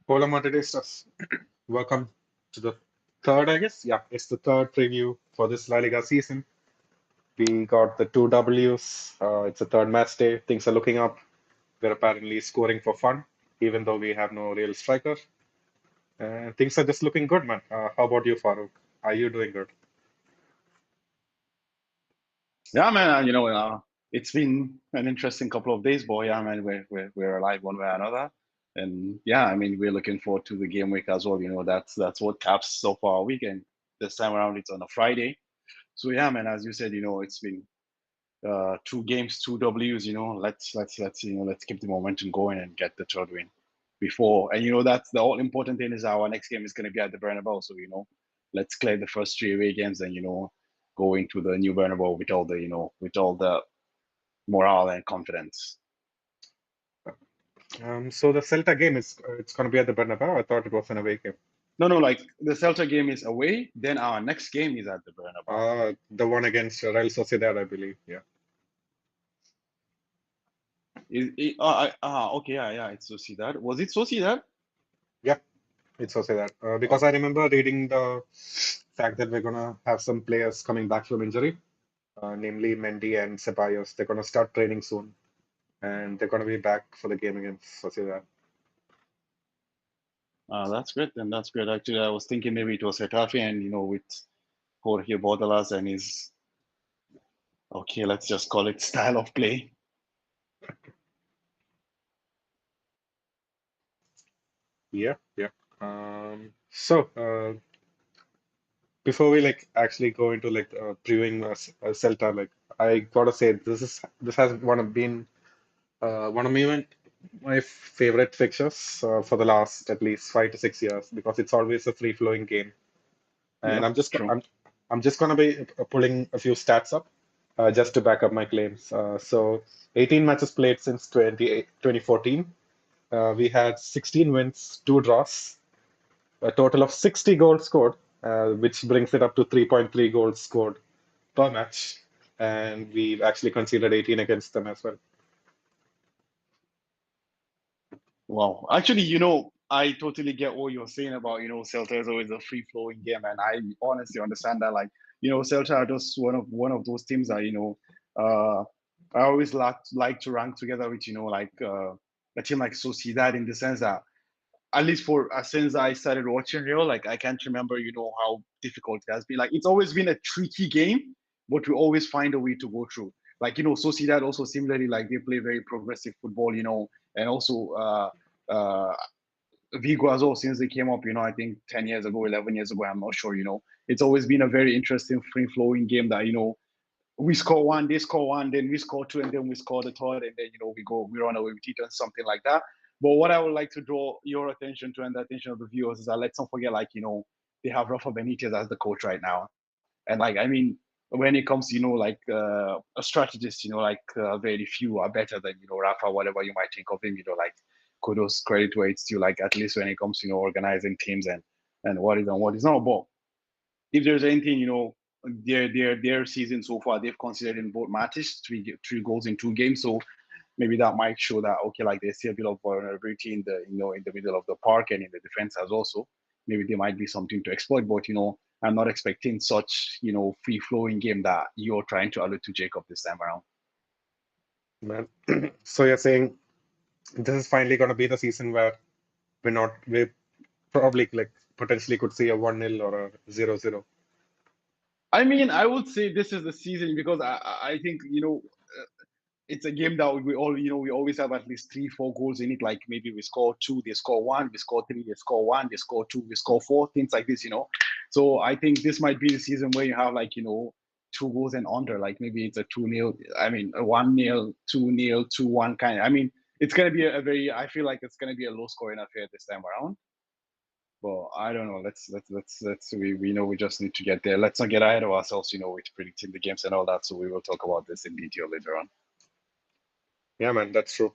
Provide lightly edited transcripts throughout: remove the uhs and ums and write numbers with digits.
Hola Madridistas. Welcome to the third, I guess. Yeah, it's the third preview for this La Liga season. We got the two Ws. It's the third match day. Things are looking up. We're apparently scoring for fun, even though we have no real striker. And things are just looking good, man. How about you, Farooq? Are you doing good? Yeah, man. It's been an interesting couple of days, boy. Yeah, man. We're alive one way or another, and yeah, I mean, we're looking forward to the game week as well. That's what caps so far weekend. This time around, it's on a Friday. So yeah, man. As you said, it's been two games, two Ws. Let's keep the momentum going and get the third win before. And that's the all important thing is our next game is going to be at the Bernabeu. So let's clear the first three away games and go into the new Bernabeu with all the morale and confidence. So the Celta game is it's going to be at the Bernabeu. I thought it was an away game. No, like the Celta game is away, then our next game is at the Bernabeu. The one against Real Sociedad, I believe. Yeah. Okay, yeah, it's Sociedad. Was it Sociedad? Yeah, it's Sociedad. Because Oh, I remember reading the fact that we're gonna have some players coming back from injury, namely Mendy and Ceballos. They're gonna start training soon, and they're gonna be back for the game against Sociedad. that's great. Then that's great. Actually, I was thinking maybe it was Getafe and with Jorge Bordalas and his okay, let's just call it style of play. Yeah, yeah. So before we like actually go into like previewing Celta, like I gotta say this has been one of my favorite fixtures for the last at least 5 to 6 years because it's always a free-flowing game. And Yep, true. I'm just gonna be pulling a few stats up just to back up my claims. So 18 matches played since 2014. We had 16 wins, 2 draws, a total of 60 goals scored, which brings it up to 3.3 goals scored per match. And we've actually conceded 18 against them as well. Wow. Actually, I totally get what you're saying about, Celta is always a free flowing game. And I honestly understand that. Like, Celta are just one of those teams that, I always like to rank together with, a team like Sociedad in the sense that at least for since I started watching Real, like I can't remember, how difficult it has been. Like it's always been a tricky game, but we always find a way to go through. Like Sociedad also similarly, like they play very progressive football, and also uh, Vigo as well since they came up. I think 10 years ago, 11 years ago, I'm not sure. It's always been a very interesting, free flowing game that we score one, they score one, then we score two, and then we score the third, and then we run away with it and something like that. But what I would like to draw your attention to and the attention of the viewers is that let's not forget, like they have Rafa Benitez as the coach right now, and like I mean, when it comes to like a strategist, like very few are better than Rafa, whatever you might think of him, like kudos credit where it's due, like at least when it comes to organizing teams and what is not. But if there's anything, their season so far, they've considered in both matches three goals in 2 games. So maybe that might show that okay, like there's still a bit of vulnerability in the in the middle of the park and in the defense as also. Maybe there might be something to exploit, but I'm not expecting such free flowing game that you're trying to allude to, Jacob, this time around. Man. So you're saying this is finally going to be the season where we probably like potentially could see a 1-0 or a 0-0. I mean, I would say this is the season because I think it's a game that we always have at least 3 4 goals in it. Like maybe we score two, they score one, we score three, they score one, they score two, we score four, things like this. So I think this might be the season where you have like 2 goals and under. Like maybe it's a 2-0, I mean a 1-0, 2-0, 2-1 kind of. I mean it's gonna be a very, I feel like it's gonna be a low scoring affair this time around. But I don't know. Let's we know we just need to get there. Let's not get ahead of ourselves, with predicting the games and all that. So we will talk about this in detail later on. Yeah, man, that's true.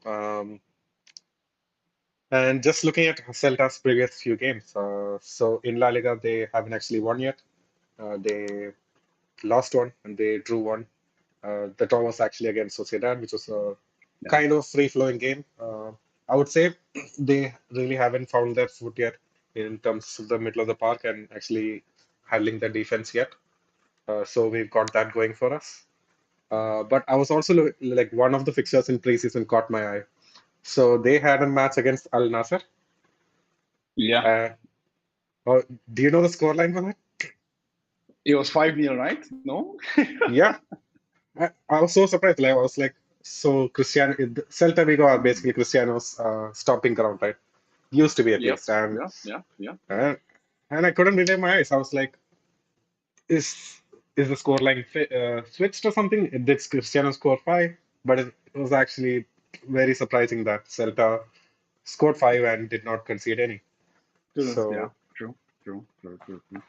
And just looking at Celta's previous few games, so in La Liga they haven't actually won yet. They lost one and they drew one. The draw was actually against Sociedad, which was a Yeah. kind of free-flowing game. I would say they really haven't found their foot yet in terms of the middle of the park and actually handling the defense yet. So we've got that going for us. But I was also like one of the fixtures in preseason caught my eye. So they had a match against Al Nassr. Yeah, Uh, oh, do you know the scoreline for that? it was 5-0, right? No? Yeah, I was so surprised. Like I was like, so Cristiano, Celta Vigo are Hmm. basically Cristiano's stomping ground, right? Used to be at Yep. least, and Yeah. Yeah. Yeah. and, and I couldn't believe my eyes. I was like, is is the score line switched or something? Did Cristiano score five? But it was actually very surprising that Celta scored five and did not concede any. Goodness, yeah. So True. True. True. True. True.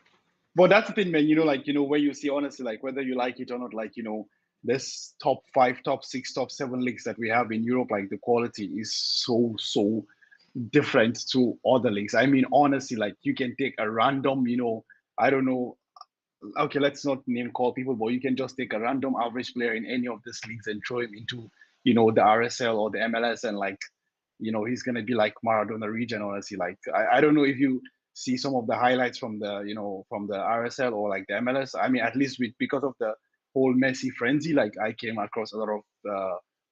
But that's the thing, man. Where you see honestly, like whether you like it or not, this top five, top six, top seven leagues that we have in Europe, like the quality is so different to other leagues. I mean, honestly, like you can take a random, I don't know. Okay, let's not name call people, but you can just take a random average player in any of these leagues and throw him into, the RSL or the MLS, and like, he's gonna be like Maradona region. Honestly, like I don't know if you see some of the highlights from the RSL or like the MLS. I mean, at least because of the whole Messi frenzy, like I came across a lot of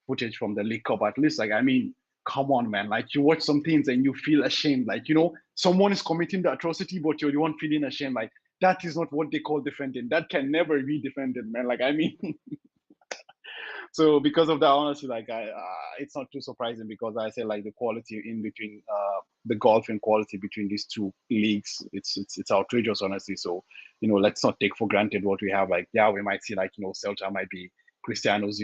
footage from the League Cup. At least, like I mean, come on, man! Like you watch some things and you feel ashamed. Like someone is committing the atrocity, but you're the one feeling ashamed. Like that is not what they call defending. That can never be defended, man. Like I mean, so because of that, honestly, like it's not too surprising because I say like the quality in between the golf and quality between these two leagues, it's outrageous, honestly. So let's not take for granted what we have. Like yeah, we might see like Celta might be Cristiano's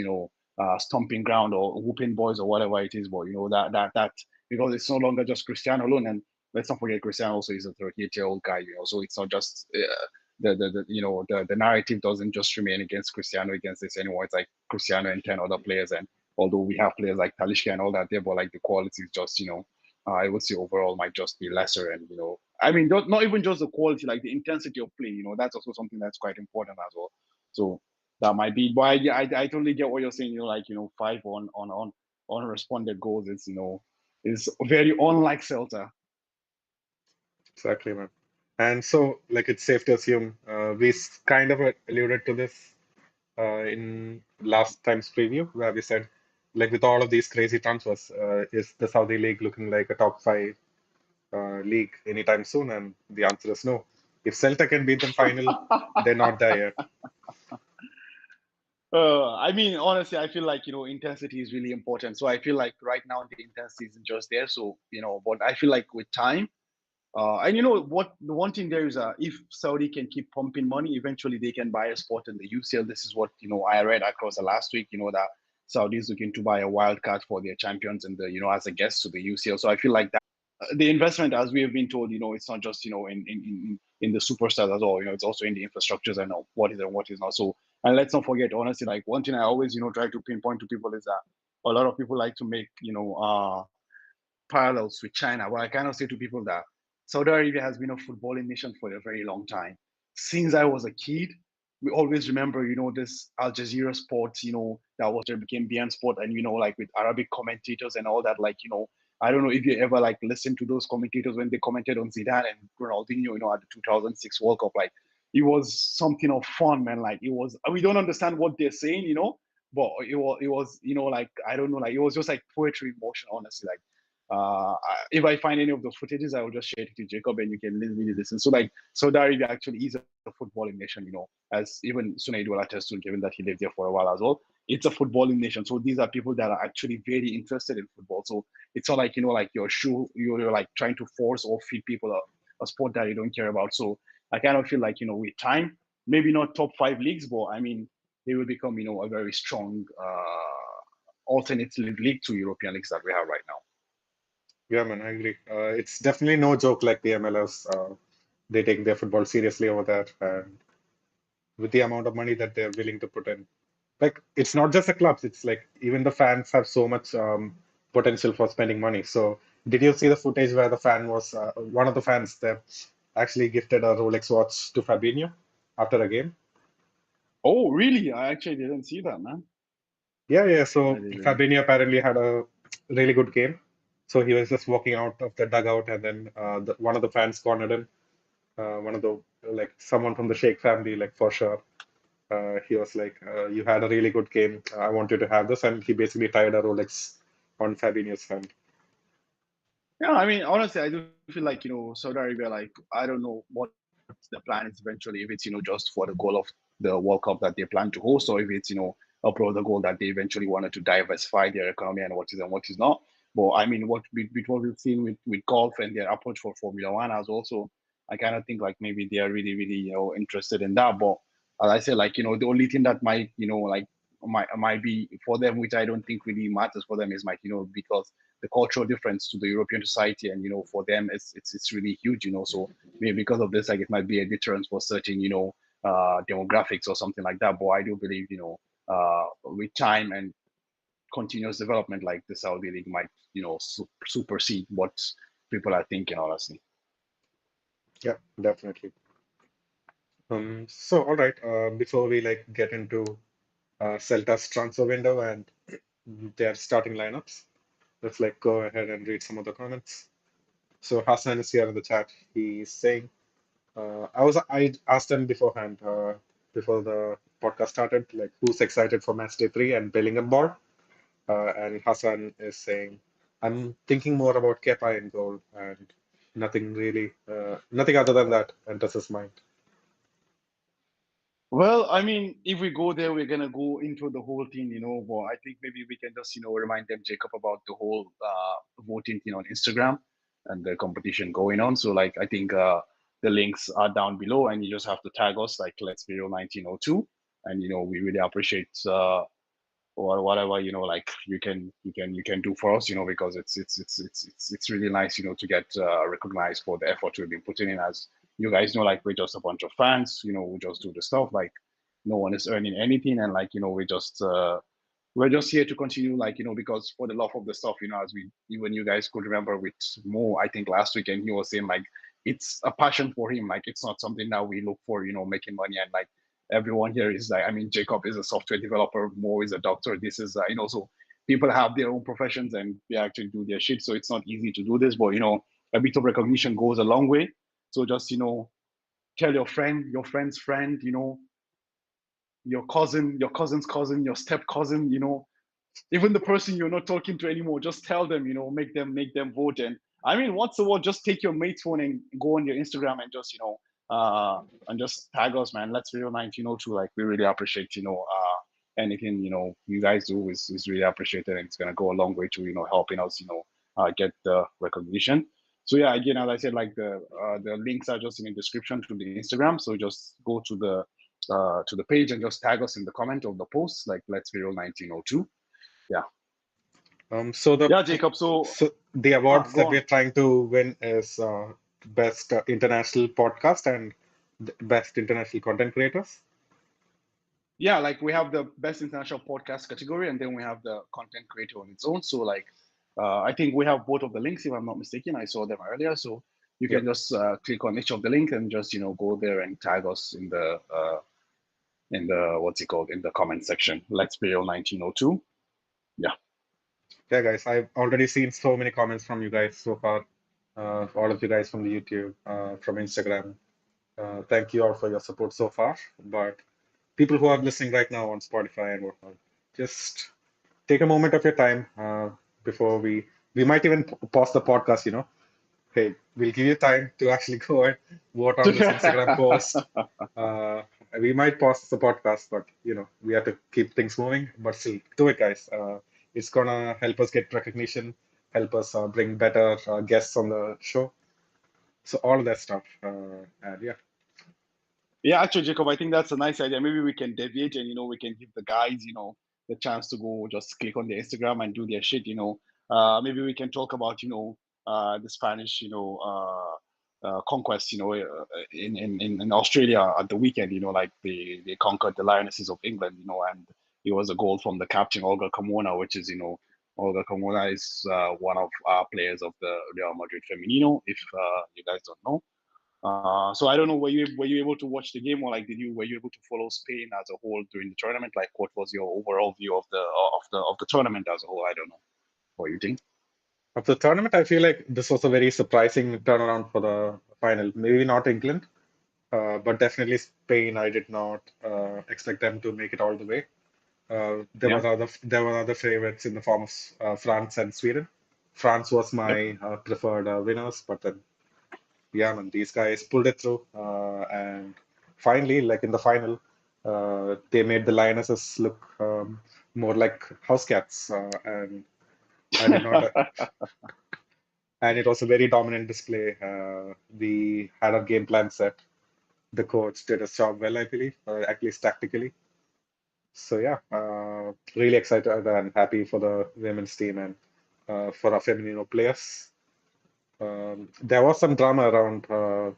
stomping ground or whooping boys or whatever it is, but that because it's no longer just Cristiano alone, and let's not forget Cristiano also is a 38-year-old guy, so it's not just the narrative doesn't just remain against Cristiano against this anymore. It's like Cristiano and 10 other players. And although we have players like Talishka and all that there, but like the quality is just, I would say overall might just be lesser. And, I mean, not even just the quality, like the intensity of play, that's also something that's quite important as well. So that might be, but I totally get what you're saying, five on responded goals. It's very unlike Celta. exactly, man. And so like it's safe to assume kind of alluded to this in last time's preview where we said like with all of these crazy transfers, is the Saudi League looking like a top five league anytime soon? And the answer is no. If Celta can beat them final, they're not there yet. I mean, honestly, I feel like intensity is really important. So I feel like right now the intensity isn't just there. So but I feel like with time, and what the one thing there is, if Saudi can keep pumping money, eventually they can buy a spot in the UCL. This is what I read across the last week. That Saudi is looking to buy a wild card for their champions and as a guest to the UCL. So I feel like that the investment, as we have been told, it's not just in the superstars at all. It's also in the infrastructures and what is and what is not. So, and let's not forget, honestly, like one thing I always try to pinpoint to people is that a lot of people like to make parallels with China. Well, I kind of say to people that Saudi Arabia has been a footballing nation for a very long time. Since I was a kid, we always remember, this Al Jazeera Sports, that was became BN Sport, and like with Arabic commentators and all that, like I don't know if you ever like listened to those commentators when they commented on Zidane and Ronaldinho, at the 2006 World Cup. Like it was something of fun, man. Like it was. We don't understand what they're saying, but it was like I don't know, like it was just like poetry in motion, honestly. Like if I find any of those footages, I will just share it to Jacob and you can really listen. So like Saudi Arabia actually is a footballing nation, as even Sunaid will attest to, given that he lived there for a while as well. It's a footballing nation. So these are people that are actually very interested in football. So it's not like, like you're like trying to force or feed people a sport that you don't care about. So I kind of feel like, with time, maybe not top five leagues, but I mean, they will become, a very strong alternative league to European leagues that we have right now. Yeah, man, I agree. It's definitely no joke like the MLS. They take their football seriously over there, and with the amount of money that they're willing to put in. Like, it's not just the clubs, it's like even the fans have so much potential for spending money. So, did you see the footage where the fan was, one of the fans that actually gifted a Rolex watch to Fabinho after a game? Oh, really? I actually didn't see that, man. Yeah, yeah. So, I didn't. Fabinho apparently had a really good game. So he was just walking out of the dugout, and then one of the fans cornered him. One of the like someone from the Sheikh family, like for sure. He was like, "You had a really good game. I want you to have this," and he basically tied a Rolex on Fabinho's hand. Yeah, I mean, honestly, I do feel like, Saudi Arabia, like, I don't know what the plan is eventually, if it's, just for the goal of the World Cup that they plan to host, or if it's, a broader goal that they eventually wanted to diversify their economy and what is not. But I mean, with what we've seen with golf and their approach for Formula One as also, I kind of think like maybe they are really, really, interested in that. But as I said, like, the only thing that might, like, might be for them, which I don't think really matters for them, is like, because the cultural difference to the European society, and for them, it's really huge. So maybe because of this, like, it might be a deterrent for certain, demographics or something like that. But I do believe, with time and continuous development, like the Saudi League might, supersede what people are thinking. Honestly. Yeah, definitely. So all right, before we like get into Celta's transfer window and their starting lineups, let's like go ahead and read some of the comments. So Hassan is here in the chat. He's saying, I asked him beforehand, before the podcast started, like who's excited for match day three and Bellingham ball. And Hassan is saying, I'm thinking more about Kepa in goal and nothing really, nothing other than that enters his mind. Well, I mean, if we go there, we're gonna go into the whole thing, But I think maybe we can just, remind them, Jacob, about the whole voting thing on Instagram and the competition going on. So, like, I think the links are down below, and you just have to tag us, like, Let's Be Real 1902, and we really appreciate or whatever, like you can do for us, because it's really nice, to get recognized for the effort we've been putting in. As you guys know, like, we're just a bunch of fans, we just do the stuff, like no one is earning anything, and like, we're just here to continue, like, because for the love of the stuff, as we even you guys could remember with Mo, I think last weekend he was saying, like, it's a passion for him, like it's not something that we look for, making money. And like, everyone here is like, I mean, Jacob is a software developer, Mo is a doctor, this is so people have their own professions and they actually do their shit, so it's not easy to do this. But a bit of recognition goes a long way. So just tell your friend, your friend's friend, your cousin, your cousin's cousin, your step cousin, even the person you're not talking to anymore, just tell them, make them vote. And I mean, once a while, just take your mate's phone and go on your Instagram and just, and just tag us, man. Let's Real 1902. Like, we really appreciate, anything, you guys do is really appreciated, and it's gonna go a long way to, helping us, get the recognition. So yeah, again, as I said, like, the links are just in the description to the Instagram. So just go to the page and just tag us in the comment of the post, like, Let's Be Real 1902. Yeah. So Yeah, Jacob. So, the awards go that we're on. trying to win is best international podcast and best international content creators. Yeah, like, we have the best international podcast category, and then we have the content creator on its own. So, like, I think we have both of the links, if I'm not mistaken. I saw them earlier. So you can Yep. just click on each of the link and just, go there and tag us in the what's it called, in the comment section. Let's Be Real 1902. Yeah. Yeah, guys, I've already seen so many comments from you guys so far. All of you guys from the YouTube, from Instagram. Thank you all for your support so far. But people who are listening right now on Spotify and whatnot, just take a moment of your time before we might even pause the podcast. Hey, we'll give you time to actually go and vote on this Instagram post. Uh, we might pause the podcast, but we have to keep things moving. But still, do it, guys. It's gonna help us get recognition, help us bring better guests on the show. So all of that stuff, and yeah, Yeah, actually, Jacob, I think that's a nice idea. Maybe we can deviate, and we can give the guys, the chance to go just click on their Instagram and do their shit. Maybe we can talk about, the Spanish, conquest, in Australia at the weekend. Like, they conquered the Lionesses of England. And it was a goal from the captain Olga Carmona, which is, Olga Carmona is one of our players of the Real Madrid Femenino. If you guys don't know. So I don't know, were you able to watch the game, or like, were you able to follow Spain as a whole during the tournament? Like, what was your overall view of the tournament as a whole? I don't know. What do you think? Of the tournament, I feel like this was a very surprising turnaround for the final. Maybe not England, but definitely Spain. I did not expect them to make it all the way. Yeah. There were other favorites in the form of France and Sweden. France was Yep. my preferred winners, but then yeah, man, these guys pulled it through, and finally, like in the final, they made the Lionesses look more like house cats, and I did not. And it was a very dominant display. We had our game plan set. The coach did his job well, I believe, at least tactically. So yeah, really excited and happy for the women's team and for our Femenino players. There was some drama around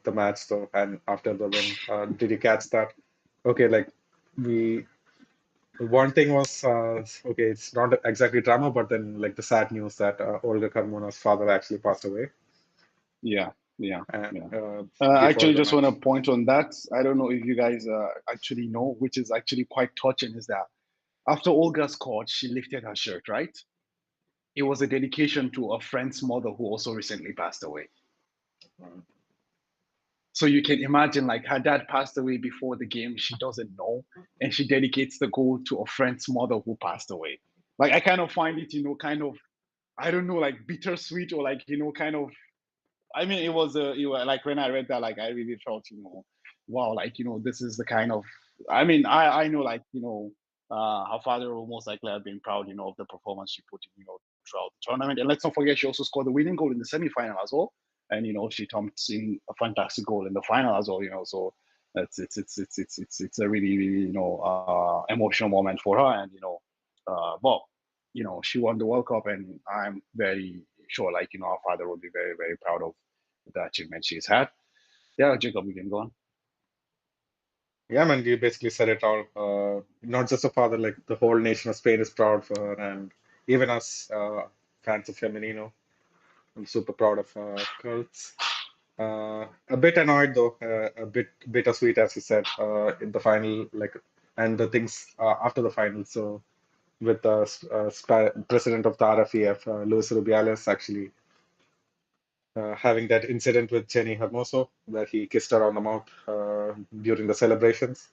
the match though, and after the win, did you catch that? Okay, like we one thing was okay, it's not exactly drama, but then like the sad news that Olga Carmona's father actually passed away Yeah. Yeah. uh, Yeah. uh, I before actually the just want to match. point on that. I don't know if you guys actually know, which is actually quite touching, is that after Olga scored, she lifted her shirt, right? It was a dedication to a friend's mother who also recently passed away. So you can imagine, like, her dad passed away before the game. She doesn't know, and she dedicates the goal to a friend's mother who passed away. Like, I kind of find it, kind of, I don't know, like bittersweet or like, kind of. I mean, it was like when I read that, like, I really felt, wow, like, this is the kind of. I mean, I know, like, her father will most likely have been proud, of the performance she put in, throughout the tournament. And let's not forget, she also scored the winning goal in the semi-final as well. And she thumped in a fantastic goal in the final as well. So it's a really, really, emotional moment for her. And but she won the World Cup, and I'm very sure, like, our father will be very, very proud of the achievement she's had. Yeah, Jacob, you can go on. Yeah, man, you basically said it all. Not just the father, like the whole nation of Spain is proud for her, and even us, fans of Femenino, I'm super proud of girls. A bit annoyed though, a bit bittersweet, as you said, in the final, like, and the things after the final. So, with the president of the RFEF, Luis Rubiales, actually having that incident with Jenny Hermoso, where he kissed her on the mouth during the celebrations.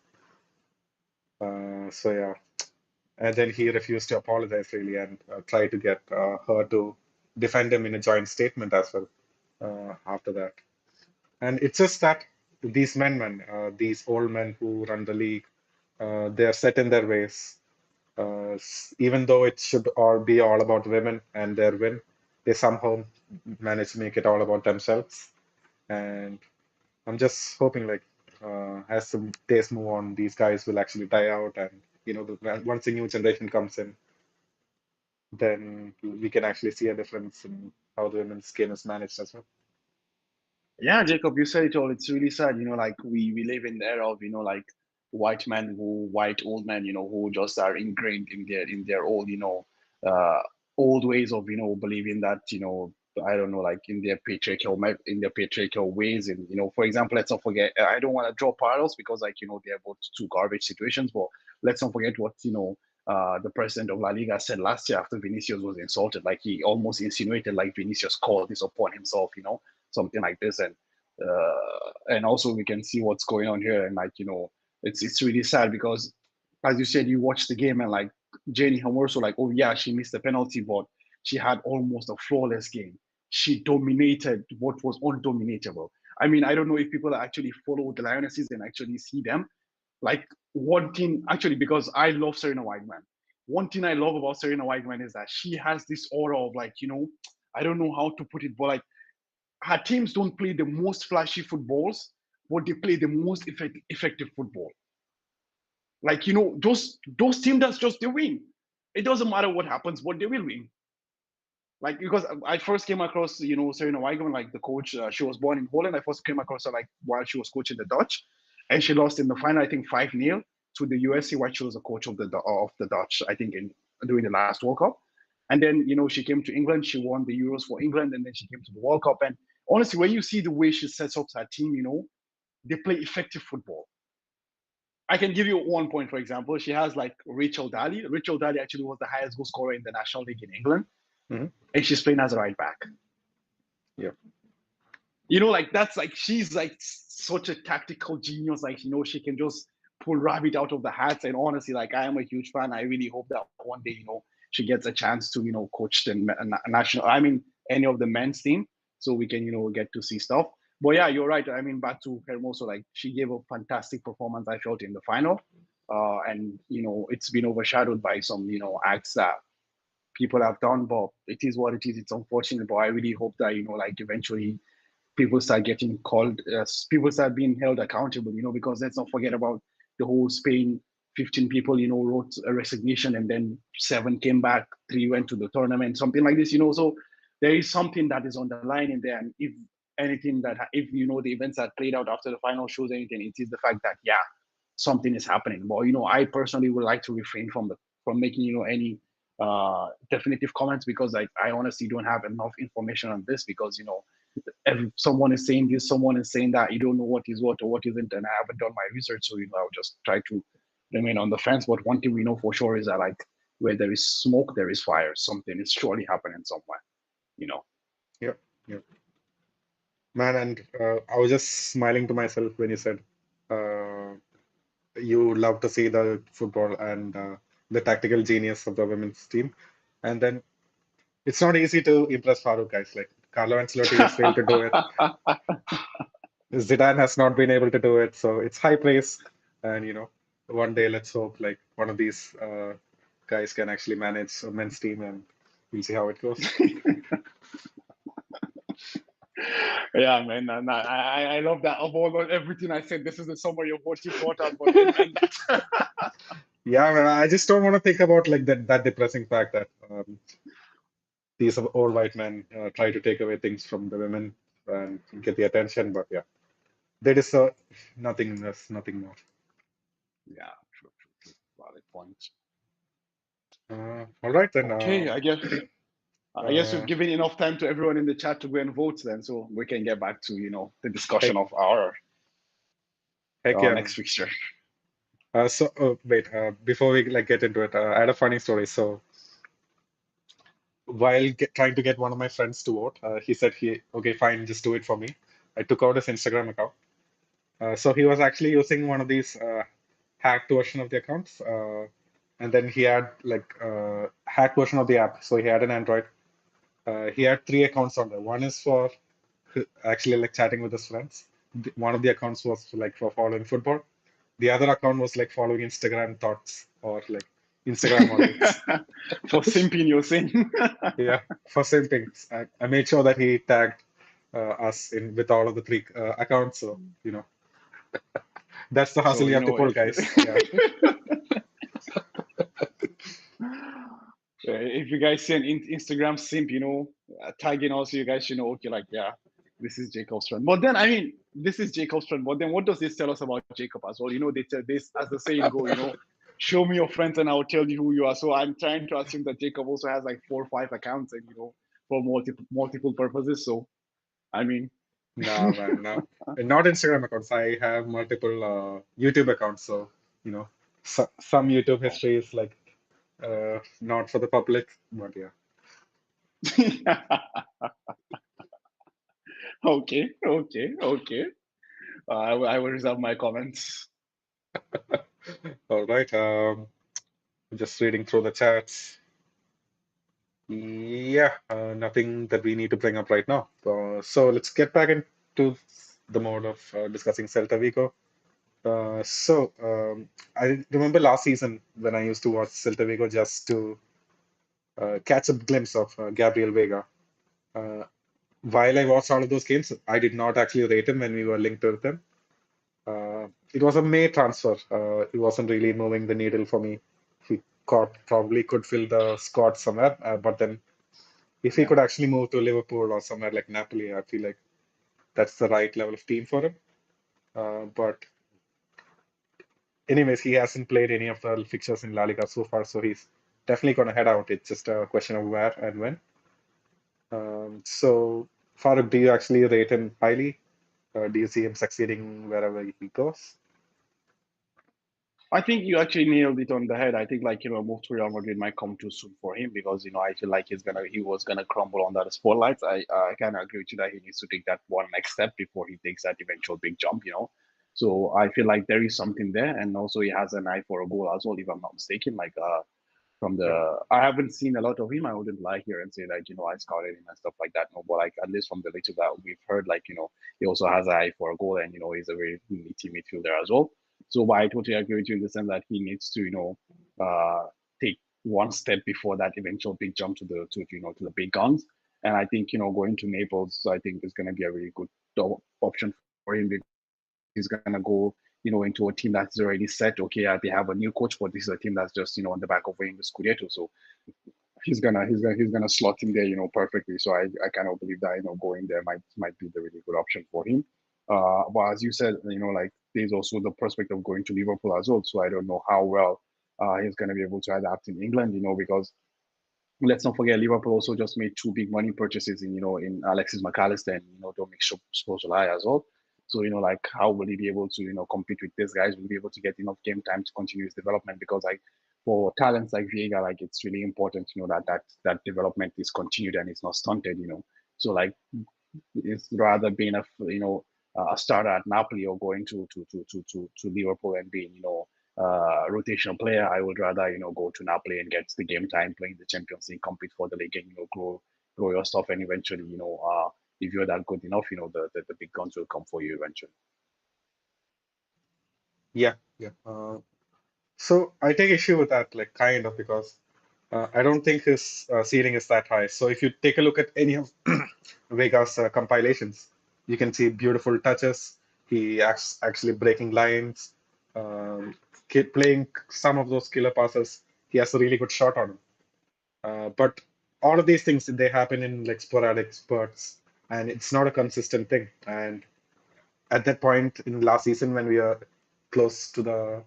So yeah, and then he refused to apologize really and tried to get her to defend him in a joint statement as well after that. And it's just that these old men who run the league, they're set in their ways. Even though it should all be all about women and their win, they somehow manage to make it all about themselves. And I'm just hoping, like, as some days move on, these guys will actually die out, and once the new generation comes in, then we can actually see a difference in how the women's game is managed as well. Yeah, Jacob, you said it all. It's really sad, like we live in the era of, like white old men, who just are ingrained in their old, old ways of, believing that, I don't know, like in their patriarchal ways. And, for example, let's not forget, I don't want to draw parallels because, like, they're both two garbage situations, but let's not forget what, the president of La Liga said last year after Vinicius was insulted. Like, he almost insinuated like Vinicius called this upon himself, something like this. And also we can see what's going on here. And, like, it's really sad because, as you said, you watched the game, and like Jenny Hermoso, like, oh yeah, she missed the penalty, but she had almost a flawless game. She dominated what was undominatable. I mean, I don't know if people actually follow the Lionesses and actually see them. Like, one thing, actually, because I love Serena Whiteman. One thing I love about Serena Whiteman is that she has this aura of, like, I don't know how to put it, but like, her teams don't play the most flashy footballs, but they play the most effective football. Like, those teams that's just they win. It doesn't matter what happens, but they will win. Like, because I first came across, Serena Wiegman, like the coach. She was born in Holland. I first came across her like while she was coaching the Dutch, and she lost in the final, I think 5-0 to the USC while she was a coach of the Dutch, I think, in during the last World Cup. And then, she came to England. She won the Euros for England, and then she came to the World Cup. And honestly, when you see the way she sets up her team, they play effective football. I can give you one point, for example. She has like Rachel Daly. Rachel Daly actually was the highest goal scorer in the National League in England. Hmm. and she's playing as a right back. Yeah. Like that's like she's like such a tactical genius. Like she can just pull rabbit out of the hat. And honestly, like I am a huge fan. I really hope that one day she gets a chance to coach the national. I mean, any of the men's team, so we can get to see stuff. But yeah, you're right. I mean, back to Hermoso, like she gave a fantastic performance. I felt in the final, and it's been overshadowed by some acts that people have done. But it is what it is. It's unfortunate, but I really hope that like eventually people start getting called, people start being held accountable, because let's not forget about the whole Spain 15 people, wrote a resignation and then 7 came back, 3 went to the tournament, something like this, So there is something that is underlying in there. And if anything if, the events that played out after the final shows anything, it is the fact that, yeah, something is happening. But, I personally would like to refrain from making, any definitive comments because I honestly don't have enough information on this because, if someone is saying this, someone is saying that, you don't know what is what or what isn't, and I haven't done my research, so I'll just try to remain on the fence. But one thing we know for sure is that like where there is smoke, there is fire. Something is surely happening somewhere, you know. Yeah. Yeah. Man, and I was just smiling to myself when you said uh, you love to see the football and the tactical genius of the women's team. And then it's not easy to impress Farouk, guys. Like Carlo Ancelotti has failed to do it. Zidane has not been able to do it. So it's high praise. And one day let's hope like one of these guys can actually manage a men's team, and we'll see how it goes. Yeah, man, and I love that. Of all everything I said, this is the summary of what you thought out. But and Yeah, man, I just don't want to think about like that depressing fact that these old white men try to take away things from the women and get the attention. But yeah, they deserve nothing less, nothing more. yeah, true, valid point. All right then. Okay, I guess we've Uh, given enough time to everyone in the chat to go and vote then, so we can get back to the discussion heck, of our heck yeah, next man. fixture. So wait, before we like get into it, I had a funny story. So while trying to get one of my friends to vote, he said okay, fine, just do it for me. I took out his Instagram account. So he was actually using one of these hacked version of the accounts, and then he had like hacked version of the app. So he had an Android. He had 3 accounts on there. One is for actually like chatting with his friends. One of the accounts was like for following football. The other account was like following Instagram thoughts or like Instagram audience. For simping, you're saying? Yeah, for same things. I made sure that he tagged us in with all of the 3 accounts. So that's the So hustle you have to pull, guys. Yeah. if you guys see an Instagram simp, tagging us, you guys should know. Okay, like yeah, this is Jacob's friend. But then I mean, this is Jacob's friend. But then what does this tell us about Jacob as well? They tell this as the saying go. Show me your friends and I'll tell you who you are. So I'm trying to assume that Jacob also has like 4 or 5 accounts and for multiple purposes. So I mean, No, man, no. And not Instagram accounts. I have multiple YouTube accounts. So, some YouTube history is like not for the public, but yeah. okay. I will reserve my comments. All right. Just reading through the chats. Yeah, nothing that we need to bring up right now. So let's get back into the mode of discussing Celta Vigo. I remember last season when I used to watch Celta Vigo just to catch a glimpse of Gabriel Vega. Uh, while I watched all of those games, I did not actually rate him when we were linked with him. It was a May transfer. It wasn't really moving the needle for me. He probably could fill the squad somewhere, but then if he Yeah. could actually move to Liverpool or somewhere like Napoli, I feel like that's the right level of team for him. But anyways, he hasn't played any of the fixtures in La Liga so far, so he's definitely going to head out. It's just a question of where and when. So, Farooq, do you actually rate him highly? Do you see him succeeding wherever he goes? I think you actually nailed it on the head. I think like a move to Real Madrid might come too soon for him because I feel like he was gonna crumble under the spotlight. I kind of agree with you that he needs to take that one next step before he takes that eventual big jump. So I feel like there is something there, and also he has an eye for a goal as well, if I'm not mistaken. Like from Yeah. the I haven't seen a lot of him. I wouldn't lie here and say like I scouted him and stuff like that. No, but like at least from the little that we've heard, like he also has an eye for a goal, and he's a very meaty midfielder as well. So, but I totally agree with you in the sense that he needs to take one step before that eventual big jump to the big guns. And I think going to Naples, I think is going to be a really good option for him because he's going to go into a team that's already set. Okay, they have a new coach, but this is a team that's just on the back of winning the Scudetto. So he's gonna slot in there, perfectly. So I kind of believe that going there might be the really good option for him. But as you said, like there's also the prospect of going to Liverpool as well. So I don't know how well he's gonna be able to adapt in England, because let's not forget Liverpool also just made two big money purchases in Alexis McAllister and Dominic Szoboszlai as well. So like how will he be able to compete with these guys? Will he be able to get enough game time to continue his development? Because like for talents like Viega, like it's really important that development is continued and it's not stunted. So like it's rather being a starter at Napoli or going to Liverpool and being rotational player. I would rather go to Napoli and get the game time playing the Champions League, compete for the league, and grow your stuff, and eventually if you're that good enough, the big guns will come for you eventually. Yeah, yeah. So I take issue with that, like kind of, because I don't think his ceiling is that high. So if you take a look at any of Vega's compilations, you can see beautiful touches. He acts actually breaking lines, playing some of those killer passes. He has a really good shot on him. But all of these things they happen in like sporadic spurts, and it's not a consistent thing. And at that point in last season, when we are close to the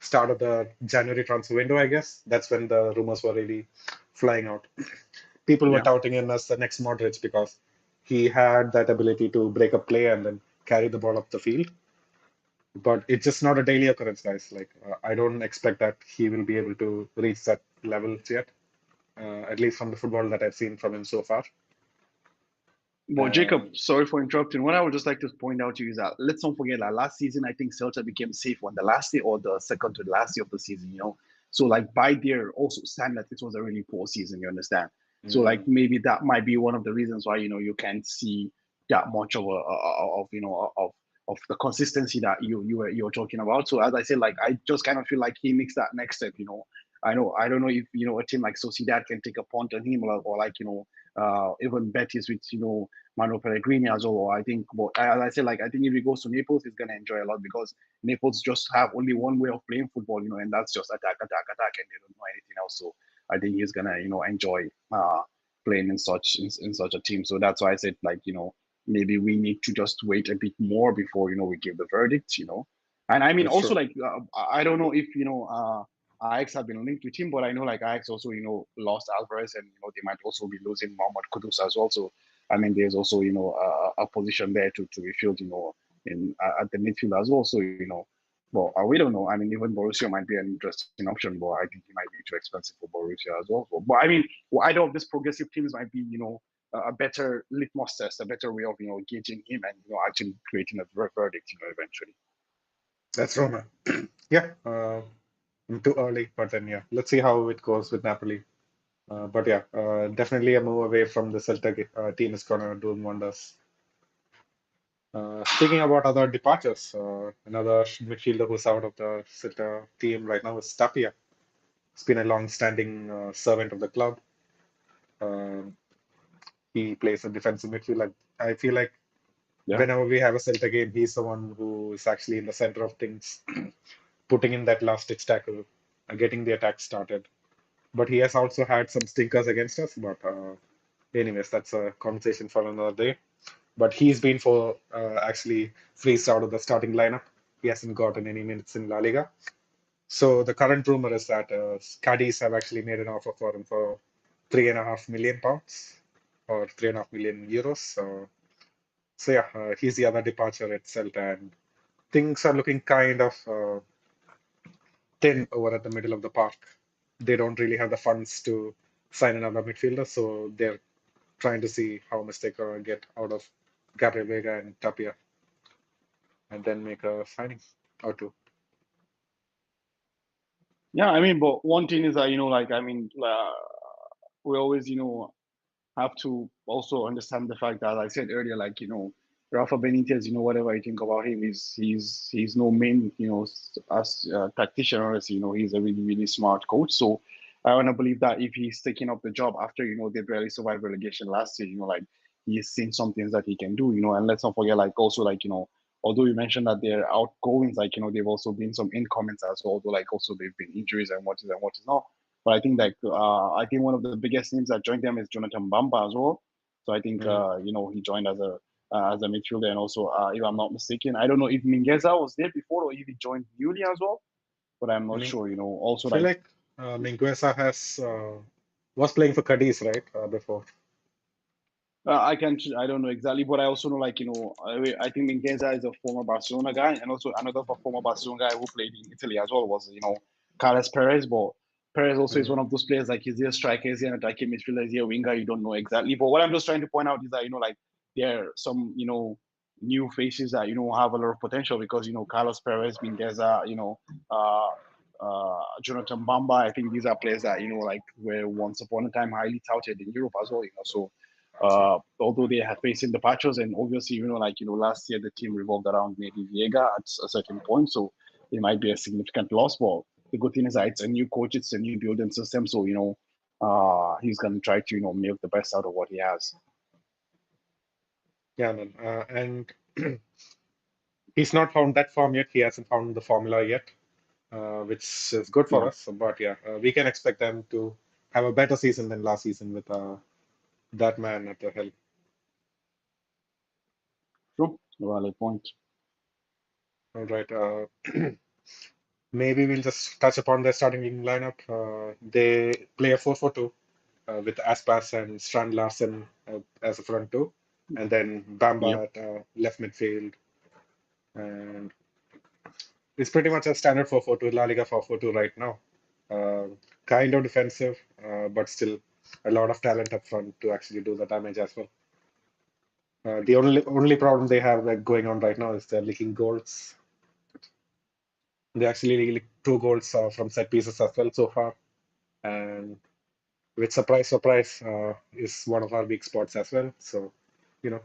start of the January transfer window, I guess. That's when the rumors were really flying out. People were Yeah. touting him as the next Modric because he had that ability to break up play and then carry the ball up the field. But it's just not a daily occurrence, guys. Like I don't expect that he will be able to reach that level yet, at least from the football that I've seen from him so far. Well, Jacob, Um, sorry for interrupting. What I would just like to point out to you is that let's not forget that last season, I think Celta became safe on the last day or the second to the last day of the season. So, like, by their also standard, it was a really poor season, you understand? So, mm, like, maybe that might be one of the reasons why, you can't see that much of the consistency that you're talking about. So, as I said, like, I just kind of feel like he makes that next step. I don't know if, a team like Sociedad can take a punt on him or like, even Betis with, Manuel Pellegrini as well. I think, but as I said, like I think if he goes to Naples, he's gonna enjoy a lot because Naples just have only one way of playing football, and that's just attack, attack, attack, and they don't know anything else. So I think he's gonna, enjoy playing in such a team. So that's why I said, like, maybe we need to just wait a bit more before we give the verdict. And I mean, that's also true. like I don't know if Ajax have been linked with him, but I know like Ajax also lost Alvarez, and they might also be losing Mohamed Kudus as well. So I mean, there's also a position there to be filled, in at the midfield as well. So well, we don't know. I mean, even Borussia might be an interesting option, but I think he might be too expensive for Borussia as well. But I mean, either of these progressive teams might be a better litmus test, a better way of gauging him and actually creating a verdict, eventually. That's Roma. Yeah, too early, but then yeah, let's see how it goes with Napoli. But yeah, definitely a move away from the Celta team is gonna do wonders. Speaking about other departures, another midfielder who's out of the Celta team right now is Tapia. He's been a long-standing servant of the club. Um he plays a defensive midfield. Like, I feel like Yeah. whenever we have a Celta game, he's the one who is actually in the center of things, putting in that last-ditch tackle, getting the attack started. But he has also had some stinkers against us. But anyways, that's a conversation for another day. But he's been for actually freezed out of the starting lineup. He hasn't gotten any minutes in La Liga. So the current rumor is that Cadiz have actually made an offer for him for £3.5 million or €3.5 million. So yeah, he's the other departure at Celta, and things are looking kind of thin over at the middle of the park. They don't really have the funds to sign another midfielder, so they're trying to see how much they can get out of Gabriel Vega and Tapia, and then make a signing or two. Yeah, I mean, but one thing is that we always have to also understand the fact that, like I said earlier, Rafa Benitez, whatever you think about him, he's no main, as a tactician, honestly, he's a really, really smart coach. So I want to believe that if he's taking up the job after, they barely survived relegation last year, he's seen some things that he can do, and let's not forget, also, although you mentioned that their outgoings, they've also been some incomings as well, although, also they've been injuries and what is not. But I think I think one of the biggest names that joined them is Jonathan Bamba as well. So I think Mm. he joined as a midfielder, and also if I'm not mistaken, I don't know if Mingueza was there before or if he joined newly as well, but I'm I not mean, sure. Also, I feel like Mingueza has was playing for Cadiz, right, before. I don't know exactly, but I also know I think Mingueza is a former Barcelona guy, and also another former Barcelona guy who played in Italy as well was Carles Perez. But Perez also is Mm. one of those players, like, is he a striker, is he an attacking midfielder, is he a winger? You don't know exactly. But what I'm just trying to point out is that there are some new faces that have a lot of potential, because Carlos Perez, Mingueza, uh, Jonathan Bamba. I think these are players that were once upon a time highly touted in Europe as well. So although they had facing the patches, and obviously, last year the team revolved around maybe Viega at a certain point, so it might be a significant loss. But the good thing is that it's a new coach, it's a new building system, so he's gonna try to make the best out of what he has. Yeah, man. And he's not found that form yet. He hasn't found the formula yet, which is good for Yeah, us. But yeah, we can expect them to have a better season than last season with that man at the helm. true, valid point. All right. Maybe we'll just touch upon their starting lineup. They play a 4-4-2 with Aspas and Strand Larsen as a front two, and then Yep. Bamba at left midfield. And it's pretty much a standard 4-4-2, La Liga 4-4-2 right now. Uh, kind of defensive, but still a lot of talent up front to actually do the damage as well. The only problem they have going on right now is they're leaking goals. They actually leaked two goals from set pieces as well so far, and which surprise, is one of our weak spots as well. So, you know,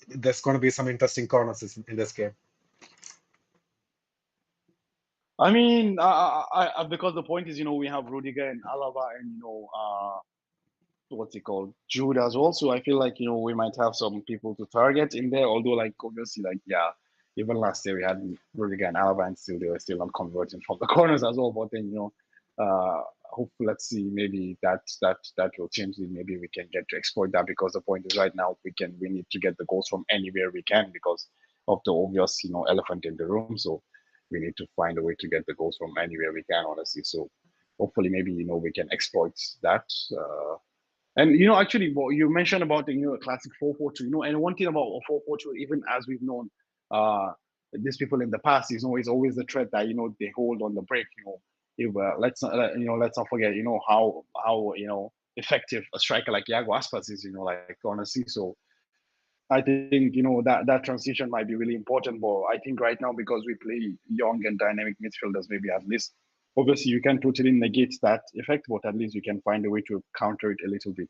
there's going to be some interesting corners in this game. I mean, because the point is, we have Rudiger and Alaba, and what's it called, Jude as well. So I feel like we might have some people to target in there. Although, obviously, yeah, even last year we had Rudiger and Alaba, and still they were still not converting from the corners as well. But then hopefully, let's see, maybe that will change. Maybe we can get to exploit that, because the point is, right now we need to get the goals from anywhere we can, because of the obvious elephant in the room. So we need to find a way to get the goals from anywhere we can, honestly. So hopefully, maybe we can exploit that. And actually, what you mentioned about the classic 4-4-2, and one thing about 4-4-2, even as we've known, uh, these people in the past, is always the threat that they hold on the break. If let's not forget, how effective a striker like Iago Aspas is, honestly. So I think that transition might be really important. But I think right now, because we play young and dynamic midfielders, maybe at least, obviously you can totally negate that effect, but at least you can find a way to counter it a little bit.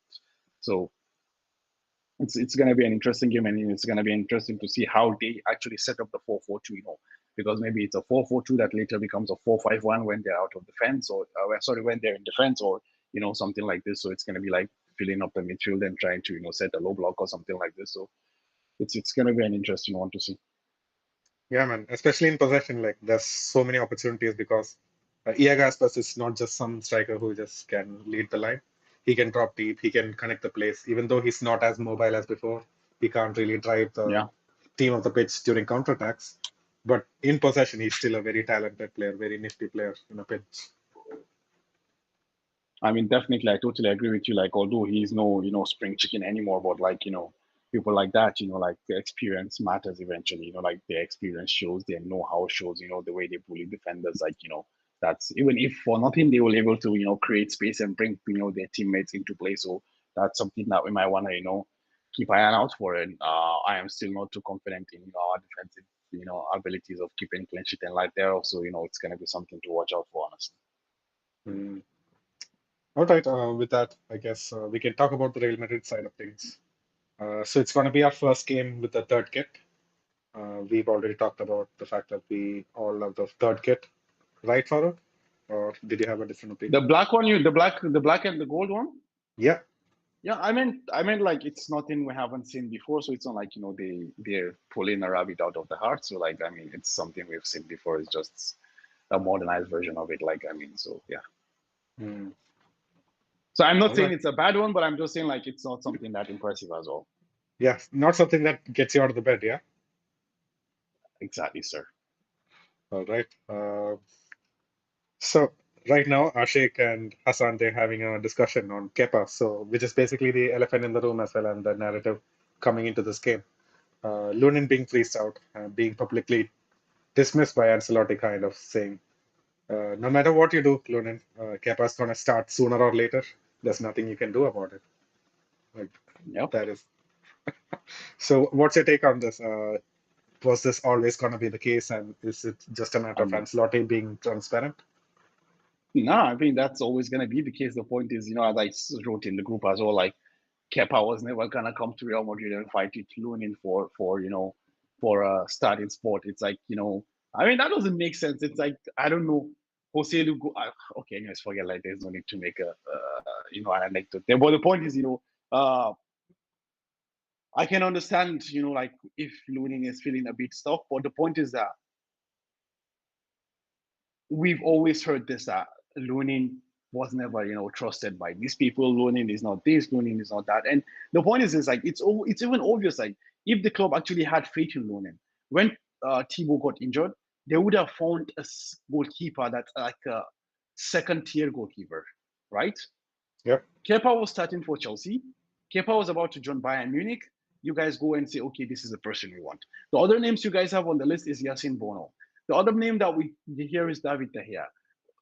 So it's going to be an interesting game, and it's going to be interesting to see how they actually set up the 4-4-2. Because maybe it's a 4-4-2 that later becomes a 4-5-1 when they're out of defense, or sorry, when they're in defense, or something like this. So it's going to be like filling up the midfield and trying to set a low block or something like this. So it's going to be an interesting one to see. Yeah, man. Especially in possession, like there's so many opportunities because Iago Aspas is not just some striker who just can lead the line. He can drop deep. He can connect the plays. Even though he's not as mobile as before, he can't really drive the Yeah. team of the pitch during counterattacks. But in possession, he's still a very talented player, very nifty player in a pitch. I mean, definitely, I totally agree with you. Like, although he's no, spring chicken anymore, but people like that, like the experience matters eventually. Like the experience shows, their know-how shows. The way they bully defenders, That's even if for nothing they will able to create space and bring their teammates into play. So that's something that we might want to keep an eye out for. And I am still not too confident in our defensive abilities of keeping clean sheet and like there. Also, it's going to be something to watch out for, honestly. Mm. All right, with that, I guess we can talk about the Real Madrid side of things. So it's going to be our first game with the third kit. We've already talked about the fact that we all love the third kit, right, Farooq? Or did you have a different The opinion? black one, the black and the gold one. Yeah. Yeah, I meant like it's nothing we haven't seen before, so it's not like they're pulling a rabbit out of the heart. So like it's something we've seen before. It's just a modernized version of it. Like so yeah. Mm. So I'm not All saying right. it's a bad one, but I'm just saying like it's not something that impressive as well. Yeah, not something that gets you out of the bed, yeah? Exactly, sir. All right. So right now, Ashik and Hassan, they're having a discussion on Kepa, so which is basically the elephant in the room as well, and the narrative coming into this game. Lunin being freezed out, being publicly dismissed by Ancelotti, kind of saying, no matter what you do, Lunin, Kepa's going to start sooner or later. There's nothing you can do about it. Like Yep. that is. So, what's your take on this? Was this always going to be the case, and is it just a matter of Um, Ancelotti being transparent? no, I think that's always gonna be the case. The point is, as I wrote in the group as well, like Kepa was never gonna come to Real Madrid and fight with Lunin for a starting spot. It's like I mean that doesn't make sense. It's like I don't know. Jose Lugo. Okay, anyways, forget like there's no need to make a an anecdote there. But the point is, I can understand like if Lunin is feeling a bit stuck. But the point is that we've always heard this that Lunin was never trusted by these people. Lunin is not this, Lunin is not that. And the point is like it's even obvious like if the club actually had faith in Lunin when Thibaut got injured, they would have found a goalkeeper that's like a second tier goalkeeper, right? Yeah. Kepa was starting for Chelsea. Kepa was about to join Bayern Munich. You guys go and say, okay, this is the person we want. The other names you guys have on the list is Yasin Bono. The other name that we hear is David De Gea.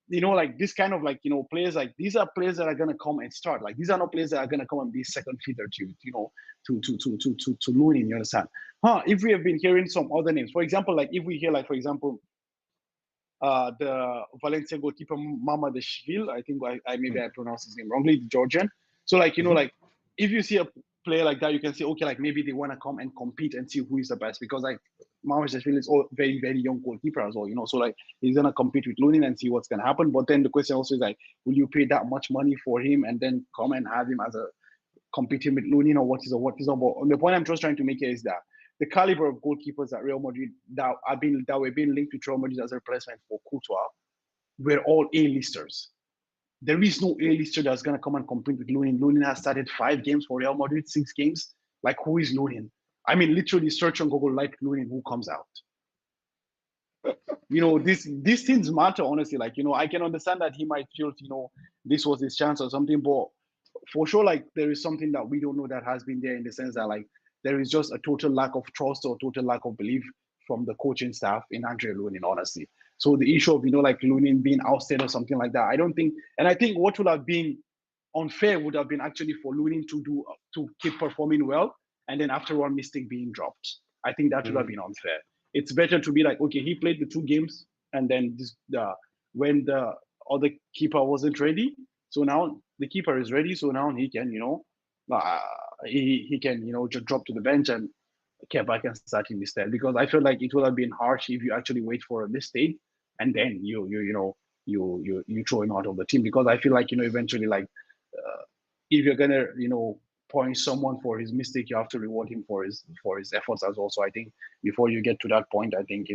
Like this kind of like players like these are players that are gonna come and start. Like these are not players that are gonna come and be second fiddler to Lunin. You understand? If we have been hearing some other names, for example, like if we hear like for example the Valencia goalkeeper Mamadashvili. I think I maybe I pronounced his name wrongly, the Georgian. So like Mm-hmm. like if you see a player like that, you can say okay, like maybe they want to come and compete and see who is the best because like Mamadashvili is all very very young goalkeeper as well. So like he's gonna compete with Lunin and see what's gonna happen. But then the question also is like, will you pay that much money for him and then come and have him as a competing with Lunin or what is not? But the point I'm just trying to make here is that the caliber of goalkeepers at Real Madrid that were being linked with Real Madrid as a replacement for Courtois were all A-listers. There is no A-lister that's gonna come and compete with Lunin. Lunin has started 5 games for Real Madrid, 6 games. Like who is Lunin? I mean, literally search on Google like Lunin, who comes out? These things matter honestly. Like I can understand that he might feel this was his chance or something, but for sure like there is something that we don't know that has been there in the sense that like there is just a total lack of trust or total lack of belief from the coaching staff in Andre Lunin, honestly. So the issue of like Lunin being ousted or something like that, I don't think, and I think what would have been unfair would have been actually for Lunin to keep performing well and then after one mistake being dropped. I think that would have Mm. been unfair. It's better to be like, okay, he played the 2 games and then when the other keeper wasn't ready, so now the keeper is ready, so now he can uh, he can just drop to the bench and Kepa can start in instead. Because I feel like it would have been harsh if you actually wait for a mistake and then you throw him out of the team. Because I feel like eventually like if you're gonna point someone for his mistake, you have to reward him for his efforts as well. So I think before you get to that point, I think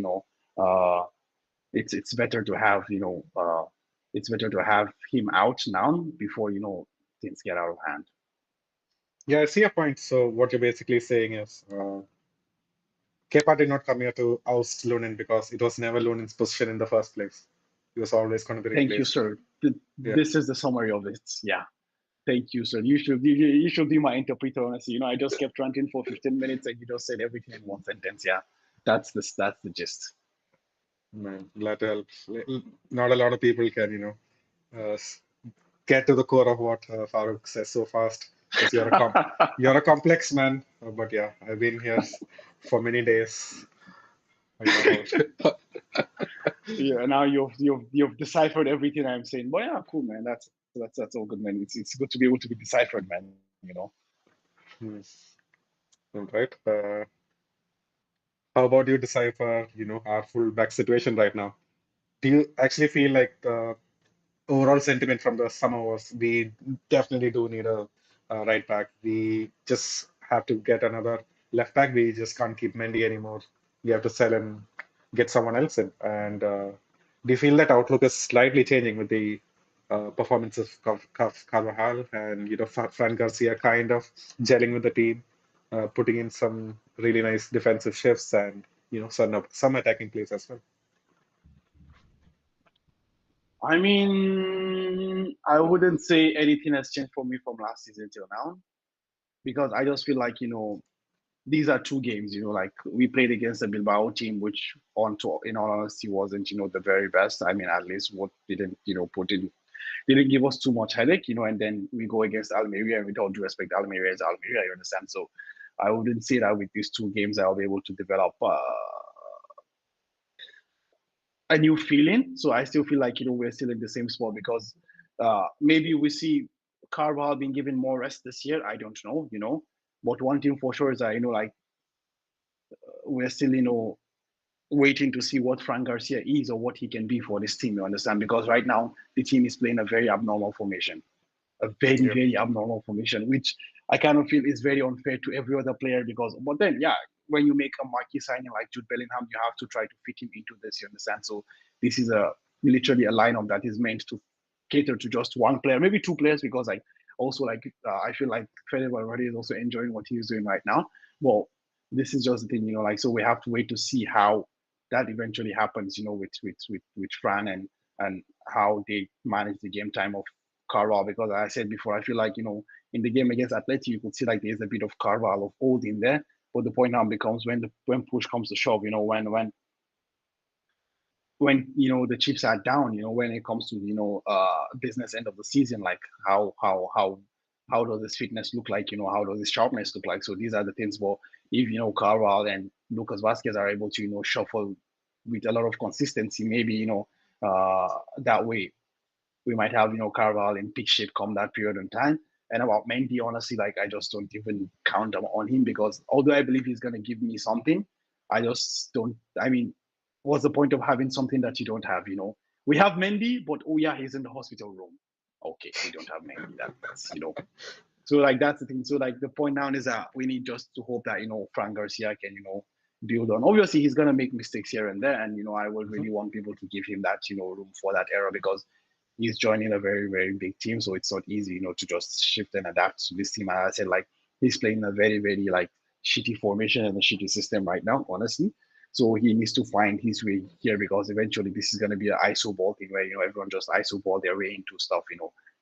it's better to have it's better to have him out now before things get out of hand. Yeah, I see your point. So what you're basically saying is Kepa did not come here to oust Lunin because it was never Lunin's position in the first place. He was always going to be Thank you, replaced. sir. Yeah. This is the summary of it. Yeah. Thank you, sir. You should be my interpreter, honestly. I just kept ranting for 15 minutes and you just said everything in one sentence. Yeah. That's the gist. Man, glad to help. Not a lot of people can, get to the core of what Farooq says so fast because you're a complex man. But yeah, I've been here for many days. I know how to. Yeah, now you've deciphered everything I'm saying. But yeah, cool, man. That's all good, man. It's good to be able to be deciphered, man. Hmm. All right. How about you decipher, our fullback situation right now? Do you actually feel like the overall sentiment from the summer was we definitely do need a right back. We just have to get another left back. We just can't keep Mendy anymore. We have to sell and get someone else in. And do you feel that outlook is slightly changing with the performance of Carvajal and Fran Garcia kind of gelling with the team, putting in some really nice defensive shifts and some attacking plays as well. I mean, I wouldn't say anything has changed for me from last season till now because I just feel like these are two games. Like we played against a Bilbao team, which in all honesty wasn't the very best. I mean, at least what didn't put in didn't give us too much headache. And then we go against Almeria, and with all due respect, Almeria is Almeria. You understand? So I wouldn't say that with these two games I'll be able to develop a new feeling. So I still feel like we're still in the same spot because maybe we see Carval being given more rest this year. I don't know. But one thing for sure is that like we're still waiting to see what Frank Garcia is or what he can be for this team. You understand? Because right now the team is playing a very abnormal formation, a very Yep. very abnormal formation, which I kind of feel is very unfair to every other player. Because but then yeah, when you make a marquee signing like Jude Bellingham, you have to try to fit him into this. You understand? So this is a literally a lineup that is meant to cater to just one player, maybe two players, because like also like I feel like Fede Valverde is also enjoying what he's doing right now. Well, this is just the thing, like so we have to wait to see how that eventually happens, with Fran and how they manage the game time of Carval, because as I said before, I feel like in the game against Atleti, you could see like there's a bit of Carval of old in there. But the point now becomes when push comes to shove, when the chips are down, when it comes to business end of the season, like how does this fitness look like? How does this sharpness look like? So these are the things. But if Carval and Lucas Vasquez are able to shuffle with a lot of consistency, maybe that way we might have Carval in peak shape come that period in time. And about Mendy, honestly, like I just don't even count on him because although I believe he's gonna give me something, I just don't. I mean, what's the point of having something that you don't have? We have Mendy, but oh yeah, he's in the hospital room. Okay, we don't have Mendy. That's. So like that's the thing. So like the point now is that we need just to hope that Frank Garcia can build on. Obviously, he's gonna make mistakes here and there, and I would Mhm. really want people to give him that room for that error because he's joining a very very big team. So it's not easy to just shift and adapt to this team. As I said, like he's playing a very very like shitty formation and a shitty system right now, honestly. So he needs to find his way here because eventually this is going to be an ISO ball thing where everyone just ISO ball their way into stuff.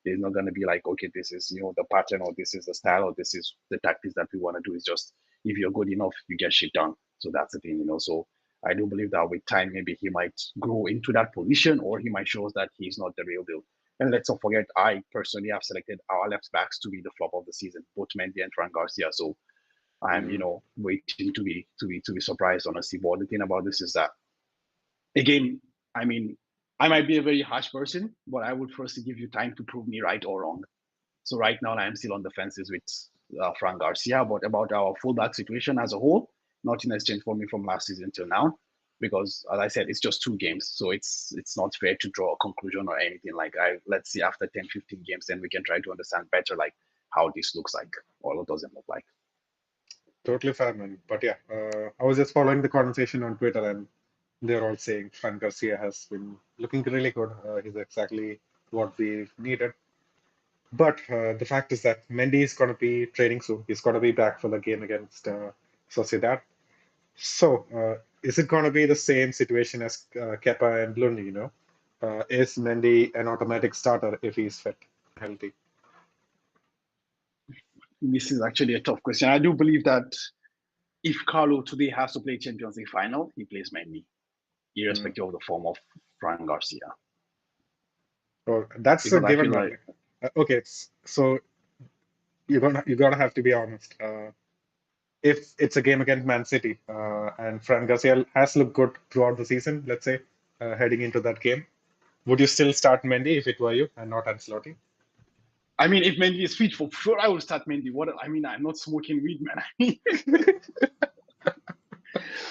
There's not going to be like, okay, this is the pattern or this is the style or this is the tactics that we want to do. It's just if you're good enough, you get shit done. So that's the thing. So I do believe that with time, maybe he might grow into that position or he might show us that he's not the real deal. And let's not forget, I personally have selected our left backs to be the flop of the season, both Mendy and Fran Garcia. So I'm, Mm. waiting to be surprised, honestly. But the thing about this is that again, I mean, I might be a very harsh person, but I would first give you time to prove me right or wrong. So right now, I'm still on the fences with Fran Garcia, but about our fullback situation as a whole, nothing has changed for me from last season till now. Because as I said, it's just two games, so it's not fair to draw a conclusion or anything. Like let's see after 10, 15 games, then we can try to understand better like how this looks like or what doesn't look like. Totally fair, man. But yeah, I was just following the conversation on Twitter, and they're all saying Fran Garcia has been looking really good. He's exactly what we needed. But the fact is that Mendy is going to be training soon. He's going to be back for the game against Sociedad. So, is it going to be the same situation as Kepa and Lundy, is Mendy an automatic starter if he's fit, healthy? This is actually a tough question. I do believe that if Carlo today has to play Champions League final, he plays Mendy. Mm. irrespective of the form of Fran Garcia. So that's a Because I given, feel man. like, Like, okay, so you gotta have to be honest. If it's a game against Man City, and Fran Garcia has looked good throughout the season, let's say, heading into that game, would you still start Mendy if it were you and not Ancelotti? I mean, if Mendy is fit, for sure I will start Mendy. What I mean, I'm not smoking weed, man.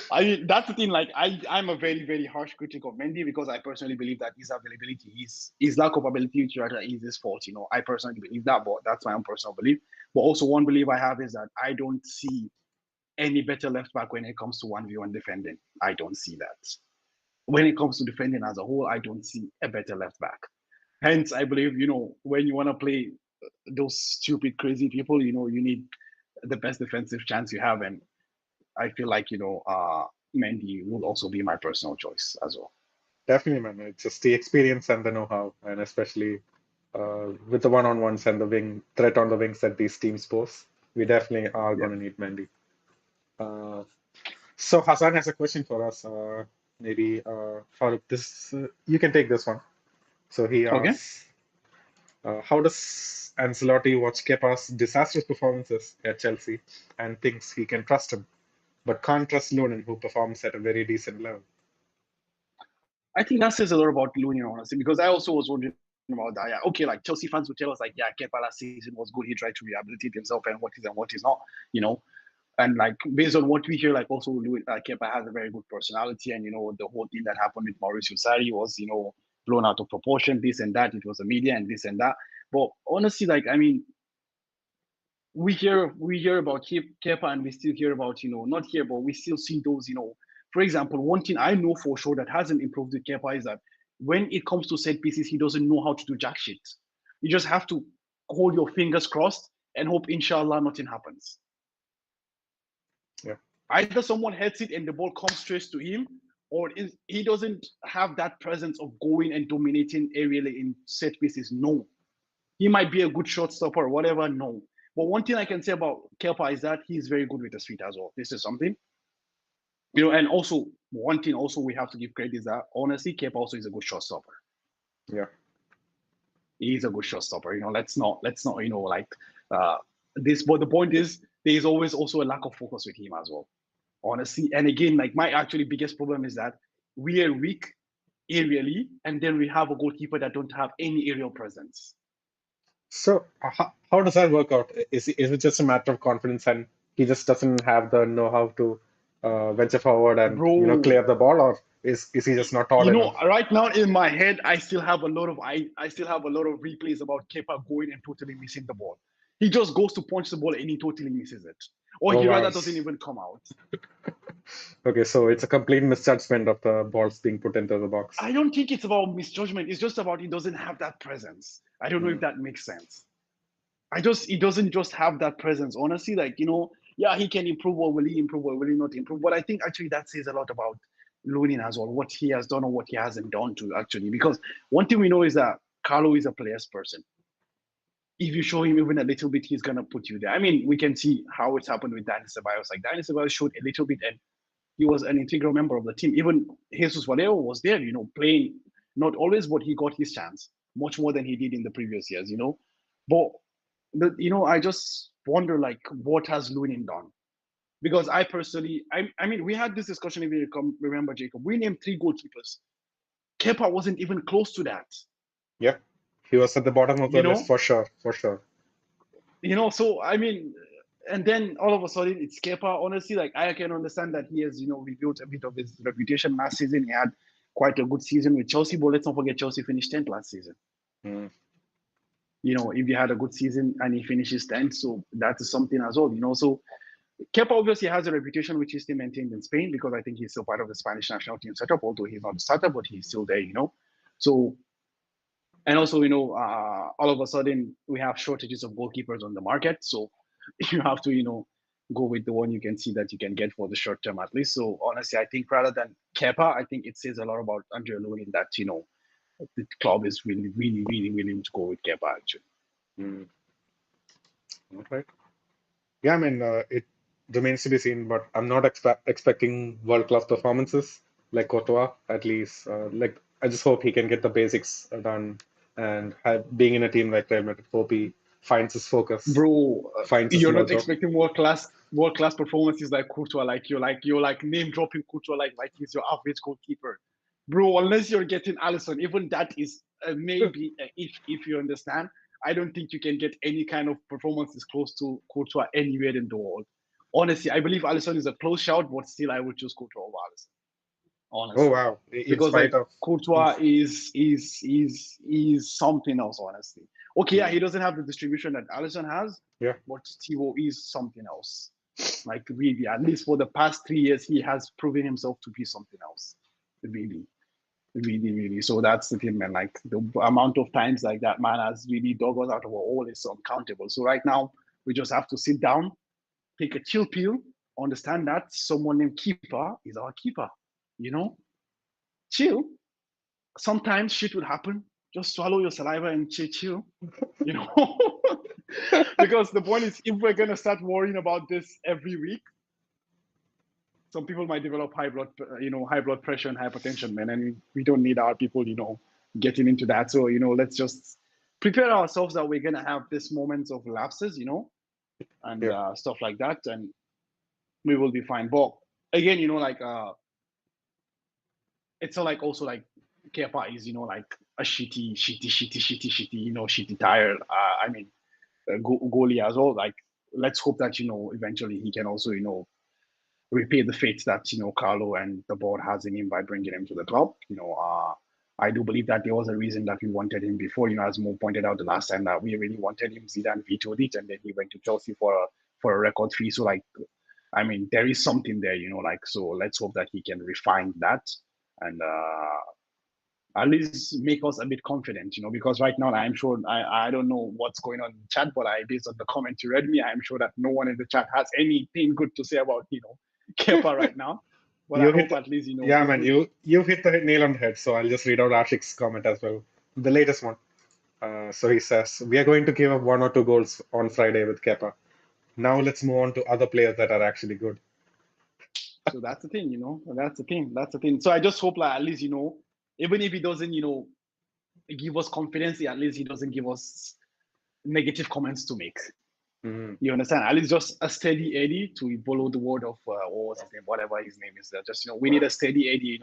I mean, that's the thing. Like, I'm a very, very harsh critic of Mendy because I personally believe that his availability, his lack of ability to rather is his fault. I personally believe that, but that's my own personal belief. But also, one belief I have is that I don't see any better left back when it comes to 1v1 defending. I don't see that. When it comes to defending as a whole, I don't see a better left back. Hence, I believe, when you want to play those stupid, crazy people, you need the best defensive chance you have. And I feel like, Mendy would also be my personal choice as well. Definitely, man. It's just the experience and the know-how, and especially with the one-on-ones and the wing threat on the wings that these teams pose, we definitely are Yeah. going to need Mendy. Uh, so Hassan has a question for us. Maybe Farooq, this you can take this one. So he Okay. asks, how does Ancelotti watch Kepa's disastrous performances at Chelsea and thinks he can trust him, but can't trust Lunin, who performs at a very decent level? I think that says a lot about Looney, honestly, because I also was wondering about that. Yeah, okay, like Chelsea fans would tell us, like, yeah, Kepa last season was good. He tried to rehabilitate himself and what is not, you know. And like based on what we hear, like also Kepa has a very good personality, and the whole thing that happened with Mauricio Sarri was blown out of proportion, this and that. It was the media and this and that. But honestly, like I mean, we hear about Kepa, and we still hear about not here, but we still see those. For example, one thing I know for sure that hasn't improved with Kepa is that when it comes to set pieces, he doesn't know how to do jack shit. You just have to hold your fingers crossed and hope, inshallah, nothing happens. Yeah. Either someone heads it and the ball comes straight to him, or he doesn't have that presence of going and dominating aerially in set pieces. No, he might be a good shot stopper or whatever. No, but one thing I can say about Kepa is that he's very good with the feet as well. This is something, and also one thing also we have to give credit is that honestly, Kepa also is a good shot stopper. Yeah. He's a good shot stopper. Let's not like this. But the point is, there is always also a lack of focus with him as well, honestly. And again, like my actually biggest problem is that we are weak aerially, and then we have a goalkeeper that don't have any aerial presence. So how does that work out? Is it just a matter of confidence and he just doesn't have the know-how to venture forward and Bro, clear the ball, or is he just not tall enough? right now in my head, I still have a lot of I still have a lot of replays about Kepa going and totally missing the ball. He just goes to punch the ball and he totally misses it, or Oh he wow. rather doesn't even come out. Okay, so it's a complete misjudgment of the balls being put into the box. I don't think it's about misjudgment. It's just about he doesn't have that presence. I don't know if Mm. that makes sense. He doesn't just have that presence. Honestly, like yeah, he can improve. Or will he improve? Or will he not improve? But I think actually that says a lot about Lunin as well, what he has done or what he hasn't done to actually. Because one thing we know is that Carlo is a player's person. If you show him even a little bit, he's gonna put you there. I mean, we can see how it's happened with Dani Ceballos. Like Dani Ceballos showed a little bit, and he was an integral member of the team. Even Jesus Vallejo was there, playing not always, but he got his chance much more than he did in the previous years. But I just wonder like what has Lunin done? Because I personally, I mean, we had this discussion if you remember, Jacob. We named three goalkeepers. Kepa wasn't even close to that. Yeah, he was at the bottom of You the list know, for sure, for sure. so I mean, and then all of a sudden it's Kepa. Honestly, like I can understand that he has rebuilt a bit of his reputation last season. He had quite a good season with Chelsea, but let's not forget Chelsea finished 10th last season. Mm. If you had a good season and he finishes 10th, so that is something as well. So Kepa obviously has a reputation which is still maintained in Spain because I think he's still part of the Spanish national team setup, although he's not a starter, but he's still there. So, and also, all of a sudden we have shortages of goalkeepers on the market. So you have to, go with the one you can see that you can get for the short term at least. So honestly, I think rather than Kepa, I think it says a lot about Andre Lunin that, the club is really, really, really willing to go with Kepa actually. Mm. All right. Yeah, I mean, it remains to be seen, but I'm not expecting world-class performances. like Courtois at least. Like I just hope he can get the basics done, and being in a team like Real Madrid, hope he finds his focus, Bro, finds his you're not mojo. expecting world class performances like Courtois, you're like name dropping Courtois like he's your average goalkeeper, bro. Unless you're getting Alisson, even that is maybe if you understand. I don't think you can get any kind of performances close to Courtois anywhere in the world. Honestly, I believe Alisson is a close shout, but still I would choose Courtois over Alisson. Oh Honestly, wow! In because spite like of, in, Courtois is something else. Honestly, okay, yeah, mm, he doesn't have the distribution that Alisson has, yeah, but Thibaut is something else. Like really, at least for the past 3 years, he has proven himself to be something else. Really, really, really. So that's the thing, man. Like the amount of times like that man has really dug us out of our hole is uncountable. So right now, we just have to sit down, take a chill pill, understand that someone named keeper is our keeper. You know, chill. Sometimes shit would happen. Just swallow your saliva and chill. You know, because the point is, if we're gonna start worrying about this every week, some people might develop high blood pressure and hypertension, man, and we don't need our people, getting into that. So let's just prepare ourselves that we're gonna have this moments of lapses, and yeah, stuff like that, and we will be fine. But again, like it's not like also like Kepa is like a shitty tire. I mean, goalie as well. Like, let's hope that eventually he can also repay the fate that Carlo and the board has in him by bringing him to the club. I do believe that there was a reason that we wanted him before. As Mo pointed out the last time that we really wanted him, Zidane vetoed it, and then he went to Chelsea for a record fee. So like, I mean, there is something there, like, so let's hope that he can refine that and at least make us a bit confident, because right now I'm sure I don't know what's going on in the chat, but based on the comment you read me, I'm sure that no one in the chat has anything good to say about Kepa right now. But I you hit, hope at least yeah, if man, we you hit the nail on the head. So I'll just read out Ashik's comment as well, the latest one. So he says we are going to give up 1 or 2 goals on Friday with Kepa. Now let's move on to other players that are actually good. so that's the thing, that's the thing. So I just hope like at least even if he doesn't give us confidence, at least he doesn't give us negative comments to make. Mm, You understand? At least just a steady Eddie to follow the word of what was his name, whatever his name is. Just we need a steady Eddie.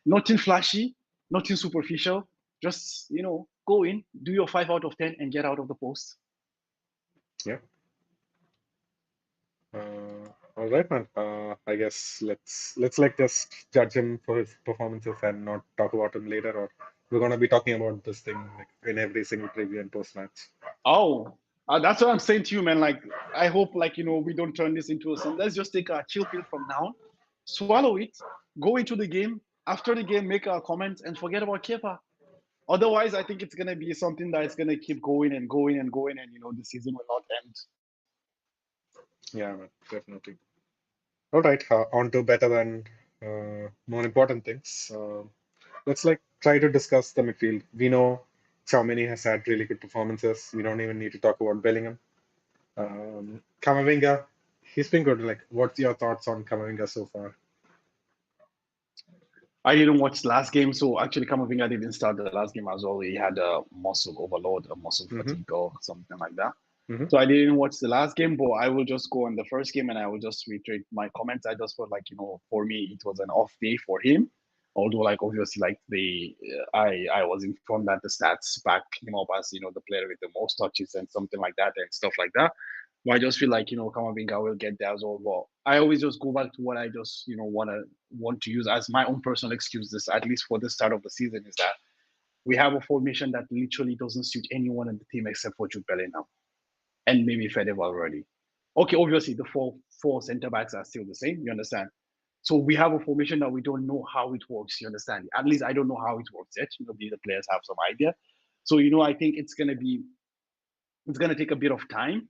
Nothing flashy, nothing superficial. Just go in, do your 5 out of 10, and get out of the post. yeah. All right, man. I guess let's like just judge him for his performances and not talk about him later. Or we're gonna be talking about this thing like in every single preview and post match. Oh, that's what I'm saying to you, man. Like I hope we don't turn this into a some. Let's just take a chill pill from now, swallow it, go into the game. After the game, make our comments and forget about Kepa. Otherwise, I think it's gonna be something that is gonna keep going and going and going, and the season will not end. Yeah, man, definitely. All right, on to better and more important things. Let's like try to discuss the midfield. We know Xiaomini has had really good performances. We don't even need to talk about Bellingham. Camavinga, he's been good. Like, what's your thoughts on Camavinga so far? I didn't watch the last game, so actually Kamavinga didn't start the last game as well. He had a muscle overload, a muscle Mm-hmm, fatigue, or something like that. mm-hmm, So I didn't watch the last game, but I will just go on the first game and I will just reiterate my comments. I just felt like for me it was an off day for him. Although like obviously like I was informed that the stats back him up as the player with the most touches and something like that and stuff like that. But I just feel like Kamavinga will get there as well. But I always just go back to what I just want to use as my own personal excuse. This at least for the start of the season is that we have a formation that literally doesn't suit anyone in the team except for Jude Bellingham and maybe Fede Valverde. Okay, obviously the four center backs are still the same. You understand? So we have a formation that we don't know how it works. You understand? At least I don't know how it works yet. The other players have some idea. So I think it's gonna take a bit of time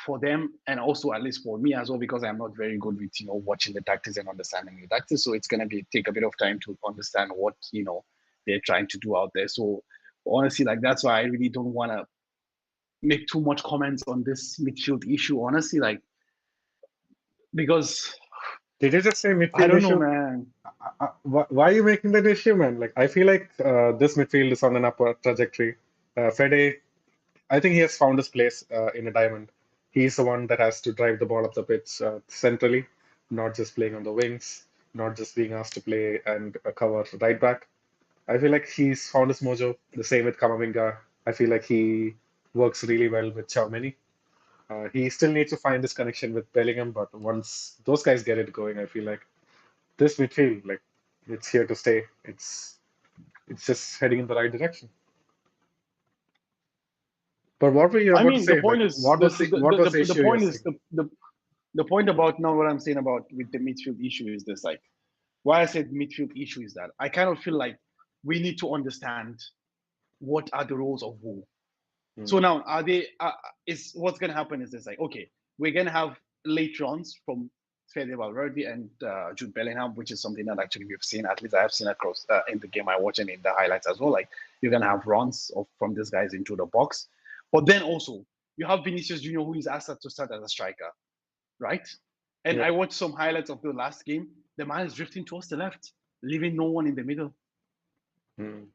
for them, and also at least for me as well, because I'm not very good with watching the tactics and understanding the tactics. So it's gonna take a bit of time to understand what they're trying to do out there. So honestly, like that's why I really don't want to make too much comments on this midfield issue. Honestly, like because Did you just say I midfield don't know, issue? man. Why are you making that issue, man? Like, I feel like this midfield is on an upward trajectory. Fede, I think he has found his place in a diamond. He's the one that has to drive the ball up the pitch centrally, not just playing on the wings, not just being asked to play and cover right back. I feel like he's found his mojo. The same with Kamavinga. I feel like he works really well with Xiaomeni. He still needs to find his connection with Bellingham, but once those guys get it going, I feel like this midfield, like it's here to stay. It's just heading in the right direction. But what were you I about to mean, the say? Like, point is this. what was the The issue you're point is saying? the point about now what I'm saying about with the midfield issue is this. Like, why I said midfield issue is that I kind of feel like we need to understand what are the roles of who. So Mm, now, are they? Is what's going to happen is this: like, okay, we're going to have late runs from Fede Valverde and Jude Bellingham, which is something that actually we've seen. At least I have seen across in the game I watch and in the highlights as well. Like, you're going to have runs from these guys into the box, but then also you have Vinicius Junior, who is asked to start as a striker, right? And yeah. I watched some highlights of the last game. The man is drifting towards the left, leaving no one in the middle. Mm.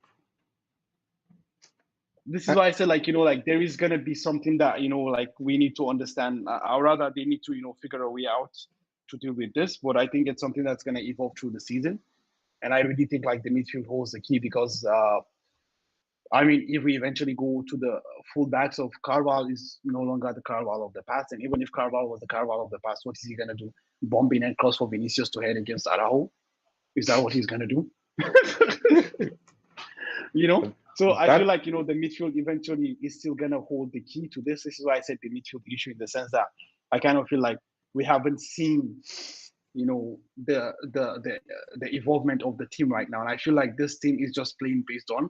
This is Uh, why I said, like, like there is gonna be something that like we need to understand, or rather, they need to figure a way out to deal with this. But I think it's something that's gonna evolve through the season, and I really think like the midfield holds the key because I mean, if we eventually go to the full backs of Carval is no longer the Carval of the past, and even if Carval was the Carval of the past, what is he gonna do? Bomb in and cross for Vinicius to head against Araujo? Is that what he's gonna do? you know. So I feel that like the midfield eventually is still gonna hold the key to this. This is why I said the midfield issue in the sense that I kind of feel like we haven't seen the evolvement of the team right now, and I feel like this team is just playing based on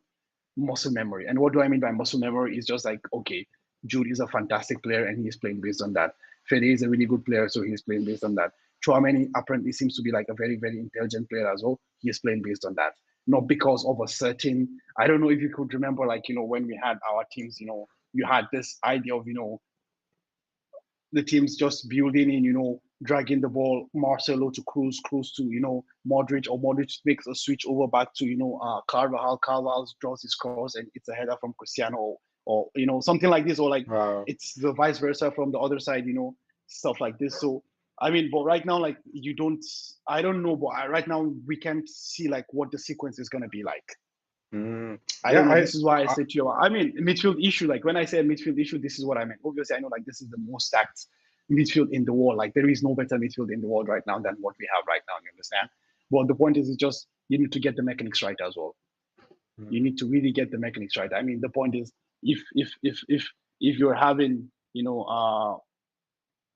muscle memory. And what do I mean by muscle memory? Is just like, okay, Jude is a fantastic player and he's playing based on that. Fede is a really good player, so he's playing based on that. Chouameni apparently seems to be like a very, very intelligent player as well. He is playing based on that. Not because of a certain, I don't know if you could remember, like, when we had our teams, you had this idea of, the teams just building in, dragging the ball, Marcelo to Cruz to, Modric, or Modric makes a switch over back to, Carvajal. Carvajal draws his cross and it's a header from Cristiano, or something like this, or like wow. it's the vice versa from the other side, stuff like this. So, I mean, but right now, like, I don't know, but right now we can't see like what the sequence is going to be like. Mm. I Yeah, don't know. This is why I I said to you, I mean, midfield issue. Like when I say midfield issue, this is what I meant. Obviously, I know like this is the most stacked midfield in the world. Like there is no better midfield in the world right now than what we have right now. You understand? But the point is, it's just you need to get the mechanics right as well. You mm, need to really get the mechanics right. I mean, the point is, if you're having,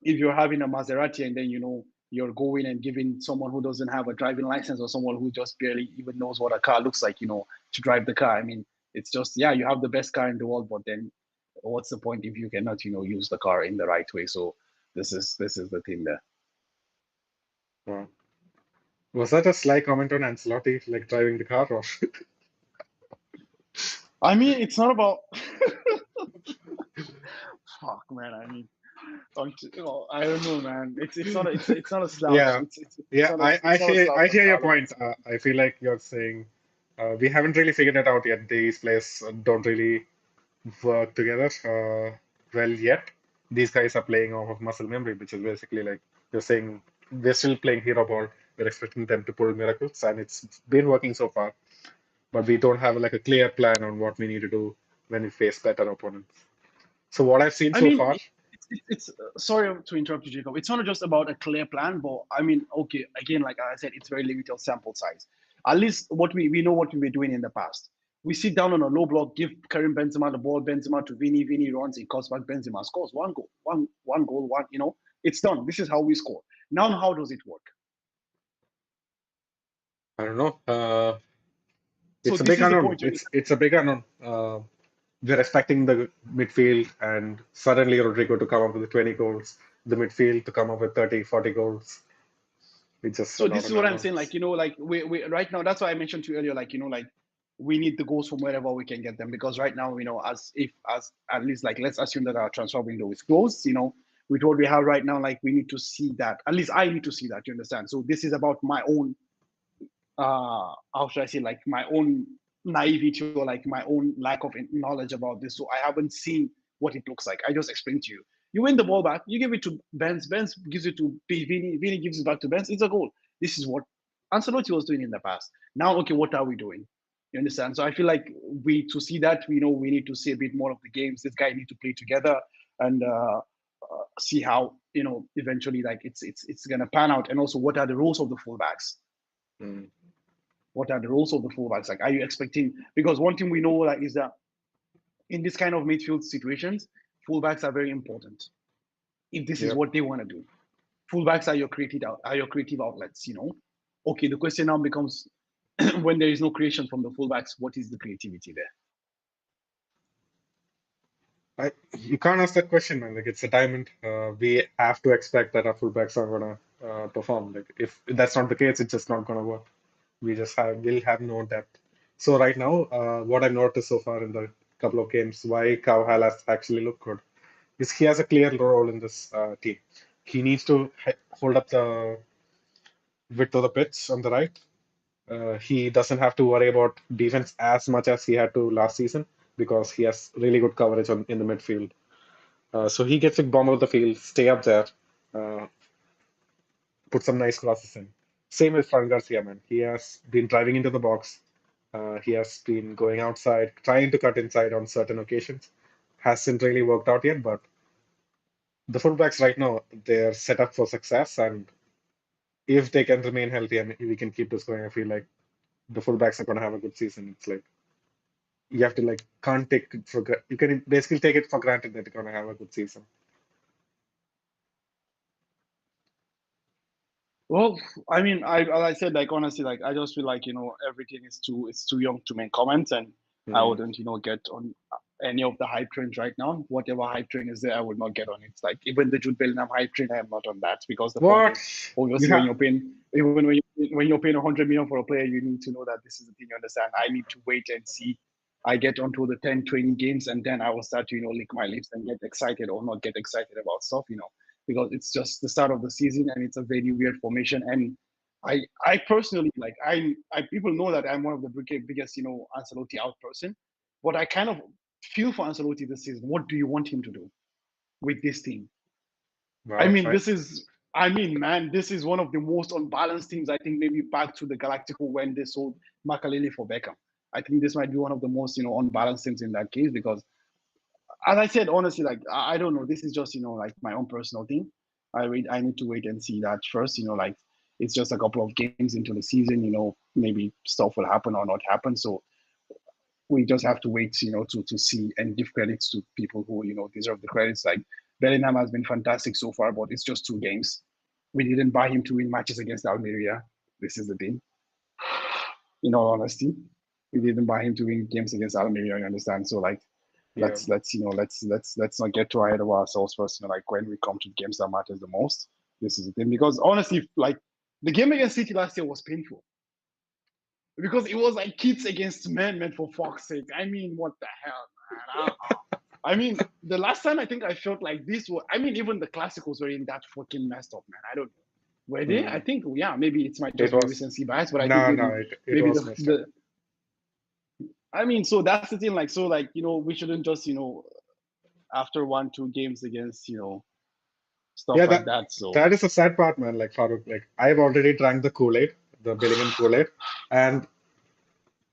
if you're having a Maserati and then you're going and giving someone who doesn't have a driving license or someone who just barely even knows what a car looks like, to drive the car. I mean, it's just yeah, you have the best car in the world, but then what's the point if you cannot use the car in the right way? So this is the thing there. wow. Was that a sly comment on Ancelotti, like driving the car, or I mean, it's not about fuck, man. I mean, I don't know, man. It's not a slouch. yeah, It's yeah, not a it's not a I slouch on hear your point. Carlos. I feel like you're saying we haven't really figured it out yet. These players don't really work together well yet. These guys are playing off of muscle memory, which is basically like you're saying we're still playing hero ball. We're expecting them to pull miracles, and it's been working so far. But we don't have like a clear plan on what we need to do when we face better opponents. So what I've seen I so mean, far, it's sorry to interrupt you, Jacob. It's not just about a clear plan, but I mean, okay, again, like I said, it's very limited sample size. At least what we know what we were doing in the past. We sit down on a low block, give Karim Benzema the ball, Benzema to Vini, Vini runs, he cuts back, Benzema scores one goal, one goal, one. It's done. This is how we score. Now, how does it work? I don't know. So It's a this big is the unknown. point. It's a big unknown. We're expecting the midfield and suddenly Rodrigo to come up with 20 goals, the midfield to come up with 30, 40 goals. It's just a So lot this of is what I'm saying. unknowns. Like like we right now. That's why I mentioned to you earlier. Like like we need the goals from wherever we can get them because right now as if as at least like let's assume that our transfer window is closed. with what we have right now, like we need to see that. At least I need to see that. You understand? So this is about my own, how should I say, like my own naivety or like my own lack of knowledge about this. So I haven't seen what it looks like. I just explained to you. You win the ball back, you give it to Benz. Benz gives it to Vini. Vini gives it back to Benz. It's a goal. This is what Ancelotti was doing in the past. Now, okay, what are we doing? You understand? So I feel like to see that, we need to see a bit more of the games. This guy need to play together and see how eventually like it's gonna pan out. And also, what are the roles of the fullbacks? What are the roles of the fullbacks? Like, are you expecting? Because one thing we know like is that in this kind of midfield situations, fullbacks are very important. If this is what they want to do, fullbacks are your creative outlets. Okay, the question now becomes when there is no creation from the fullbacks, what is the creativity there? You can't ask that question, man. Like it's a diamond. We have to expect that our fullbacks are gonna perform. Like if that's not the case, it's just not gonna work. We'll have no depth. So right now, what I've noticed so far in the couple of games, why Cowhall has actually looked good, is he has a clear role in this team. He needs to hold up the width of the pitch on the right. He doesn't have to worry about defense as much as he had to last season because he has really good coverage in the midfield. So he gets a bomb of the field, stay up there, uh, put some nice crosses in. Same with Fran Garcia, man. He has been driving into the box. He has been going outside, trying to cut inside on certain occasions. Hasn't really worked out yet, but the fullbacks right now, they're set up for success. And if they can remain healthy and we can keep this going, I feel like the fullbacks are going to have a good season. It's like you have to like can't take it for you can basically take it for granted that they're going to have a good season. Well, I mean, as I said, like honestly, like I just feel like everything is too young to make comments, and I Mm. wouldn't get on any of the hype trains right now. Whatever hype train is there, I would not get on it. Like even the Jude Bellingham hype train, I am not on that because the point What? is You obviously when have you're paying when you're paying 100 million for a player, you need to know that this is the thing. You understand? I need to wait and see. I get onto the 10, 20 games, and then I will start to lick my lips and get excited or not get excited about stuff. Because it's just the start of the season and it's a very weird formation. And I personally like I people know that I'm one of the biggest Ancelotti out person, but I kind of feel for Ancelotti this season. What do you want him to do with this team? I Wow. mean, man, this is one of the most unbalanced teams. I think maybe back to the Galactico when they sold Makaleli for Beckham. I think this might be one of the most unbalanced teams in that case because as I said, honestly, like I don't know. This is just like my own personal thing. I need to wait and see that first. Like it's just a couple of games into the season. Maybe stuff will happen or not happen. So we just have to wait. To see and give credits to people who deserve the credits. Like Bellingham has been fantastic so far, but it's just 2 games. We didn't buy him to win matches against Almeria. This is the thing. In all honesty, we didn't buy him to win games against Almeria. You understand? So like Yeah. let's not get too ahead of ourselves first. Like when we come to games that matters the most, this is the thing. Because honestly, like the game against City last year was painful because it was like kids against men, man. For fuck's sake, I mean, what the hell, man? I mean, the last time I think I felt like this was. I mean, even the classicals were in that fucking messed up, man. I don't know. Were they? I Mm. think yeah, maybe it might It just be was recency bias, but I think no, no. maybe It maybe was the messed up. the I mean, so that's the thing. Like, so like we shouldn't just after 1, 2 games against stuff Yeah, like that. So that is a sad part, man. Like Farooq, like I've already drank the Kool-Aid, the Bellingham Kool-Aid, and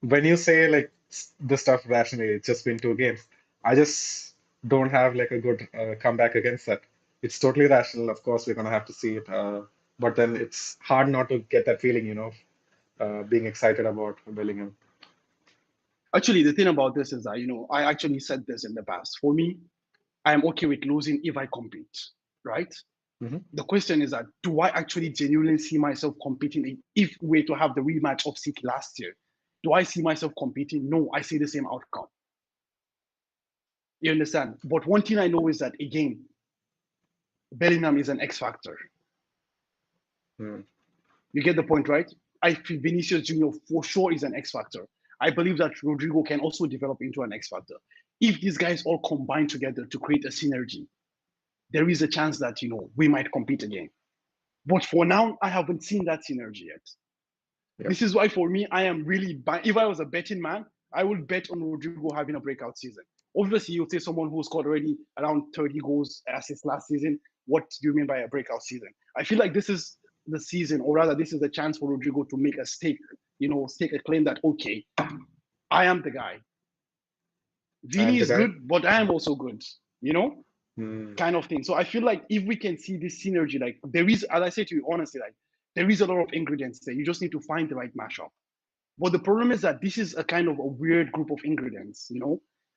when you say like the stuff rationally, it's just been 2 games. I just don't have like a good comeback against that. It's totally rational. Of course, we're gonna have to see it, but then it's hard not to get that feeling, being excited about Bellingham. actually, the thing about this is that I actually said this in the past. For me, I am okay with losing if I compete, right? Hmm. The question is that do I actually genuinely see myself competing if we were to have the rematch of City last year? Do I see myself competing? No, I see the same outcome. You understand? But one thing I know is that again, Bellingham is an X factor. Mm. You get the point, right? I feel Vinicius Junior for sure is an X factor. I believe that Rodrigo can also develop into an X factor if these guys all combine together to create a synergy. there is a chance that we might compete again. But for now, I haven't seen that synergy yet. Yep. This is why for me, I am really if I was a betting man, I would bet on Rodrigo having a breakout season. Obviously, you'll say someone who scored already around 30 goals assists last season. What do you mean by a breakout season? I feel like this is the season, or rather, this is the chance for Rodrigo to make a stake a claim that, okay, I am the guy. I'm Vini the is guy. good, but I am also good, Mm, kind of thing. So I feel like if we can see this synergy, like there is, as I say to you honestly, like there is a lot of ingredients there. You just need to find the right mashup. But the problem is that this is a kind of a weird group of ingredients,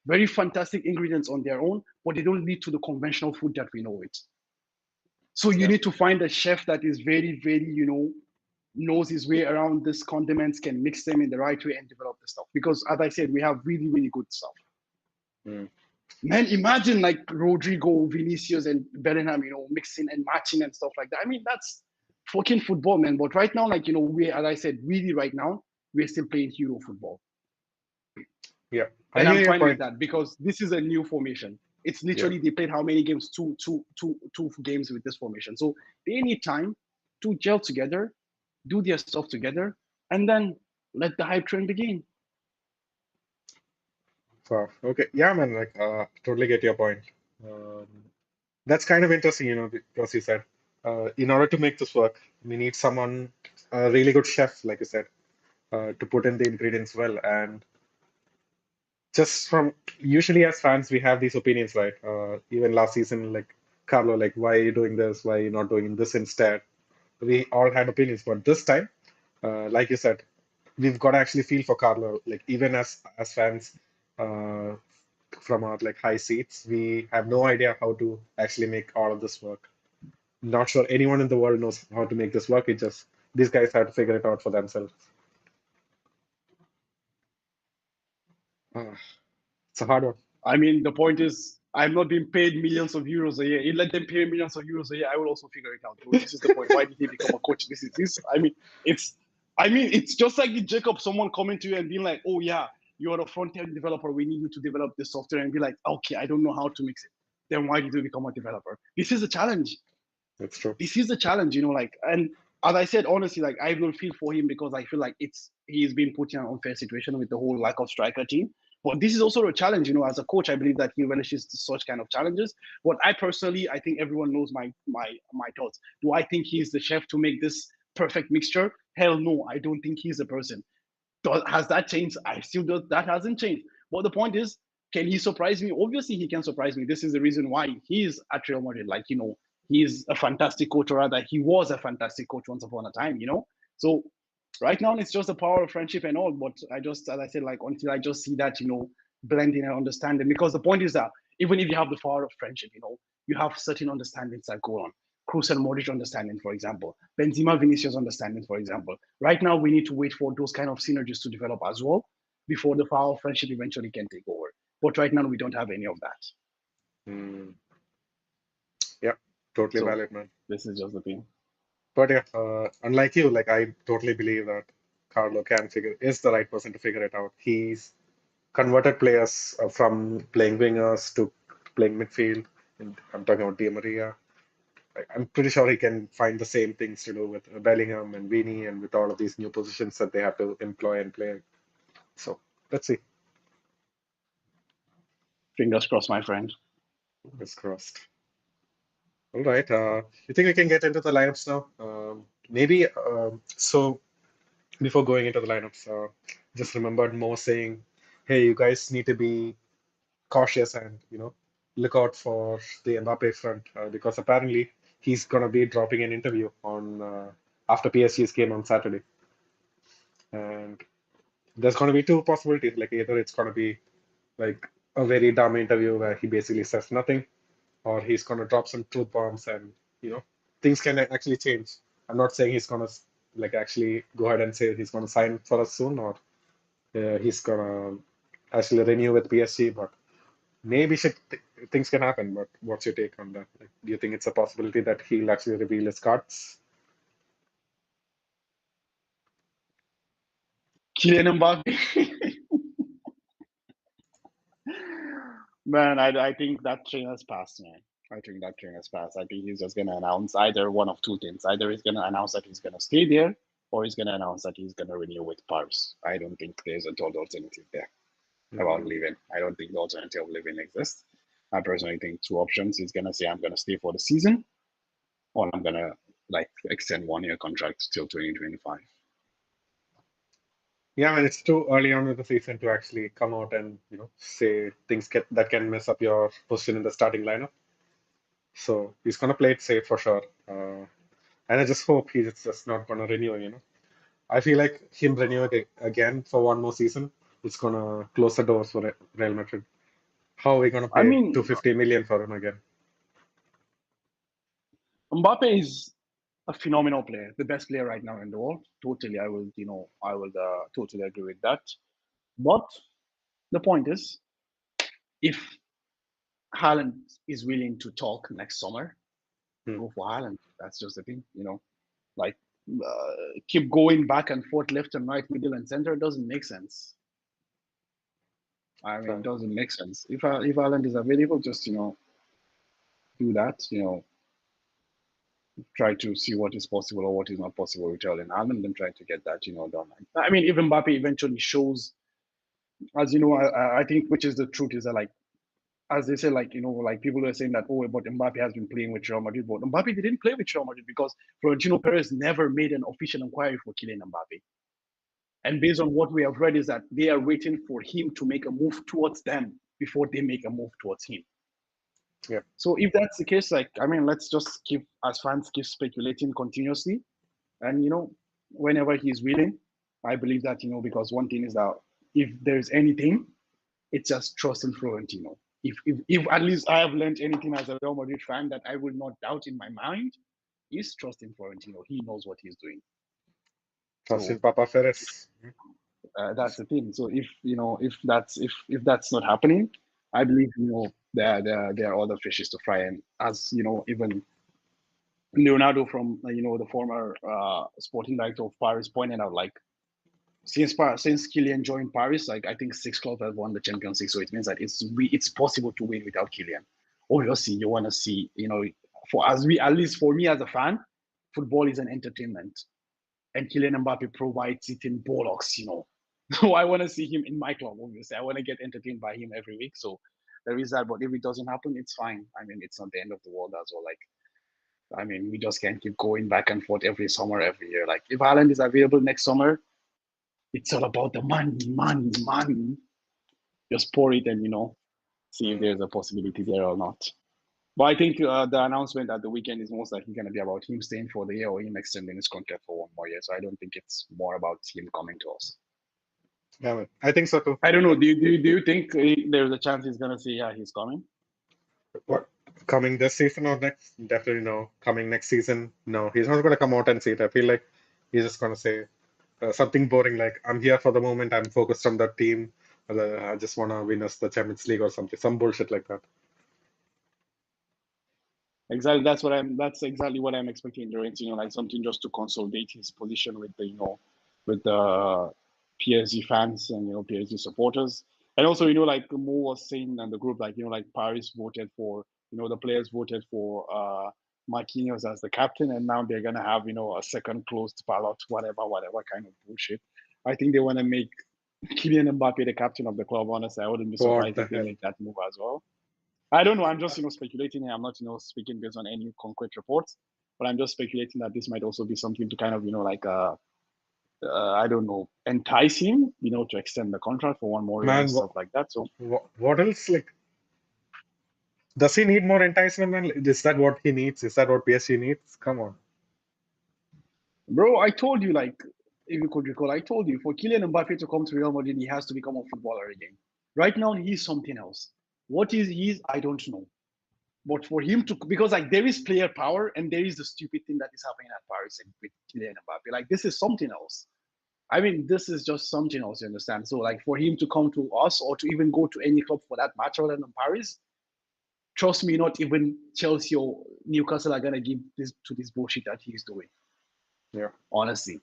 very fantastic ingredients on their own, but they don't lead to the conventional food that we know it. So you yeah. need to find a chef that is very, very, knows his way around these condiments, can mix them in the right way and develop the stuff. Because as I said, we have really, really good stuff. Mm. Man, imagine like Rodrigo, Vinicius, and Bellingham, mixing and matching and stuff like that. I mean, that's fucking football, man. But right now, like, we, as I said, really right now, we're still playing hero football. Yeah. I And hear I'm your fine with point. that because this is a new formation. It's Yeah. literally they played how many games? Two games with this formation. So they need time to gel together, do their stuff together, and then let the hype train begin. So, okay. Yeah, man. Like, totally get your point. Um, that's kind of interesting, because you said, in order to make this work, we need someone, a really good chef, like you said, to put in the ingredients well. And just from usually as fans, we have these opinions, right? Even last season, like Carlo, like, why are you doing this? Why are you not doing this instead? We all had opinions, but this time, like you said, we've got to actually feel for Carlo. Like even as fans, uh, from our like high seats, we have no idea how to actually make all of this work. Not sure anyone in the world knows how to make this work. It just these guys have to figure it out for themselves. Ah, it's a hard one. I mean, the point is, I'm not being paid millions of euros a year. You let them pay millions of euros a year, I will also figure it out, bro. This is the point. Why did he become a coach? This is this. It's, it's just like the Jacob, someone coming to you and being like, "Oh yeah, you're a front end developer. We need you to develop this software," and be like, "Okay, I don't know how to mix it." Then why did you become a developer? This is a challenge. That's true. This is the challenge, like, and as I said, honestly, like I will feel for him because I feel like he's been put in an unfair situation with the whole lack of striker team. But this is also a challenge, as a coach, I believe that he relishes such kind of challenges. But I personally, I think everyone knows my thoughts. Do I think he's the chef to make this perfect mixture? Hell no, I don't think he's the person. Has that changed? I still do. That hasn't changed. But the point is, can he surprise me? Obviously, he can surprise me. This is the reason why he's at Real Madrid. Like, he's a fantastic coach, or rather, he was a fantastic coach once upon a time, So right now, it's just the power of friendship and all. But I just, as I said, like, until I just see that, blending and understanding. Because the point is that even if you have the power of friendship, you have certain understandings that go on. Kroos and Modric understanding, for example, Benzema, Vinicius understanding, for example. Right now, we need to wait for those kind of synergies to develop as well before the power of friendship eventually can take over. But right now, we don't have any of that. Mm, yeah, totally So valid, man. this is just the thing. But yeah, unlike you, like I totally believe that Carlo is the right person to figure it out. He's converted players from playing wingers to playing midfield. And I'm talking about Di Maria. I'm pretty sure he can find the same things to do with Bellingham and Vini and with all of these new positions that they have to employ and play. So let's see. Fingers crossed, my friend. Fingers crossed. All right. You think we can get into the lineups now? Maybe. So before going into the lineups, just remembered Mo saying, "Hey, you guys need to be cautious and look out for the Mbappe front because apparently he's gonna be dropping an interview on after PSG's game on Saturday, and there's gonna be two possibilities. Like either it's gonna be like a very dumb interview where he basically says nothing, or he's gonna drop some truth bombs and things can actually change. I'm not saying he's gonna like actually go ahead and say he's gonna sign for us soon or he's gonna actually renew with PSG, but maybe things can happen, but what's your take on that? Like, do you think it's a possibility that he'll actually reveal his cards? Kylian Mbappe. Man, I think that train has passed, man. I think that train has passed. I think he's just going to announce either one of two things. Either he's going to announce that he's going to stay there, or he's going to announce that he's going to renew with Paris. I don't think there's a third alternative there about leaving. I don't think the alternative of leaving exists. I personally think two options. He's going to say, I'm going to stay for the season, or I'm going to extend 1-year contract till 2025. Yeah, and it's too early on in the season to actually come out and say things that can mess up your position in the starting lineup. So he's gonna play it safe for sure. And I just hope he's just not gonna renew. I feel like him renewing again for one more season, it's gonna close the doors for Real Madrid. How are we gonna I pay mean, 250 million for him again? Mbappe is a phenomenal player, the best player right now in the world. Totally, I will totally agree with that. But the point is, if Haaland is willing to talk next summer, go for Haaland. That's just the thing, like keep going back and forth, left and right, middle and center. It doesn't make sense. I mean, it doesn't make sense. If Haaland is available, just do that. Try to see what is possible or what is not possible with Erling Haaland, and try to get that done. I mean, if Mbappe eventually shows, as I think, which is the truth, is that as they say, people are saying that, oh, but Mbappe has been playing with Real Madrid, but Mbappe didn't play with Real Madrid because Florentino Perez never made an official inquiry for Kylian Mbappe. And based on what we have read is that they are waiting for him to make a move towards them before they make a move towards him. Yeah. So if that's the case, let's just keep, as fans, keep speculating continuously. And, whenever he's willing, I believe that, because one thing is that if there's anything, it's just trust in Florentino. If at least I have learned anything as a Real Madrid fan that I will not doubt in my mind, is trust in Florentino. He knows what he's doing. Trust in Papa Ferres. That's the thing. So if that's not happening, I believe there are other fishes to fry. And as even Leonardo from the former sporting director of Paris pointed out, since Kylian joined Paris, I think 6 clubs have won the Champions League. So it means that it's possible to win without Kylian. Obviously, you want to see at least for me as a fan, football is an entertainment, and Kylian Mbappe provides it in bollocks. So I want to see him in my club. Obviously, I want to get entertained by him every week. So there is that. But if it doesn't happen, it's fine. I mean, it's not the end of the world as well. I mean, we just can't keep going back and forth every summer, every year. If Haaland is available next summer, it's all about the money. Just pour it and, see if there's a possibility there or not. But I think the announcement at the weekend is most likely going to be about him staying for the year or him extending his contract for one more year. So I don't think it's more about him coming to us. Yeah, I think so too. I don't know. Do you think there's a chance he's going to say, yeah, he's coming? What, coming this season or next? Definitely no. Coming next season, no. He's not going to come out and say it. I feel like he's just going to say something boring like, I'm here for the moment. I'm focused on that team. I just want to win us the Champions League or something. Some bullshit like that. Exactly. That's exactly what I'm expecting. During something just to consolidate his position with the PSG fans and PSG supporters. And also, Mo was saying in the group, Paris voted for, the players voted for Marquinhos as the captain, and now they're gonna have a second closed ballot, whatever kind of bullshit. I think they want to make Kylian Mbappe the captain of the club. Honestly, I wouldn't be surprised if they make that move as well. I don't know. I'm just speculating here. I'm not speaking based on any concrete reports, but I'm just speculating that this might also be something to kind of I don't know, entice him to extend the contract for one more year and stuff like that. So what else does he need more enticement, man? Is that what he needs? Is that what PSG needs? Come on, bro. I told you, if you could recall, I told you for Kylian Mbappe to come to Real Madrid, he has to become a footballer again. Right now, he's something else. What he is, I don't know. But for him to, because there is player power and there is the stupid thing that is happening at Paris with Kylian Mbappe. This is something else. I mean, this is just something else, you understand? So, for him to come to us or to even go to any club for that matter other than Paris, trust me, not even Chelsea or Newcastle are going to give this to this bullshit that he's doing. Yeah. Honestly.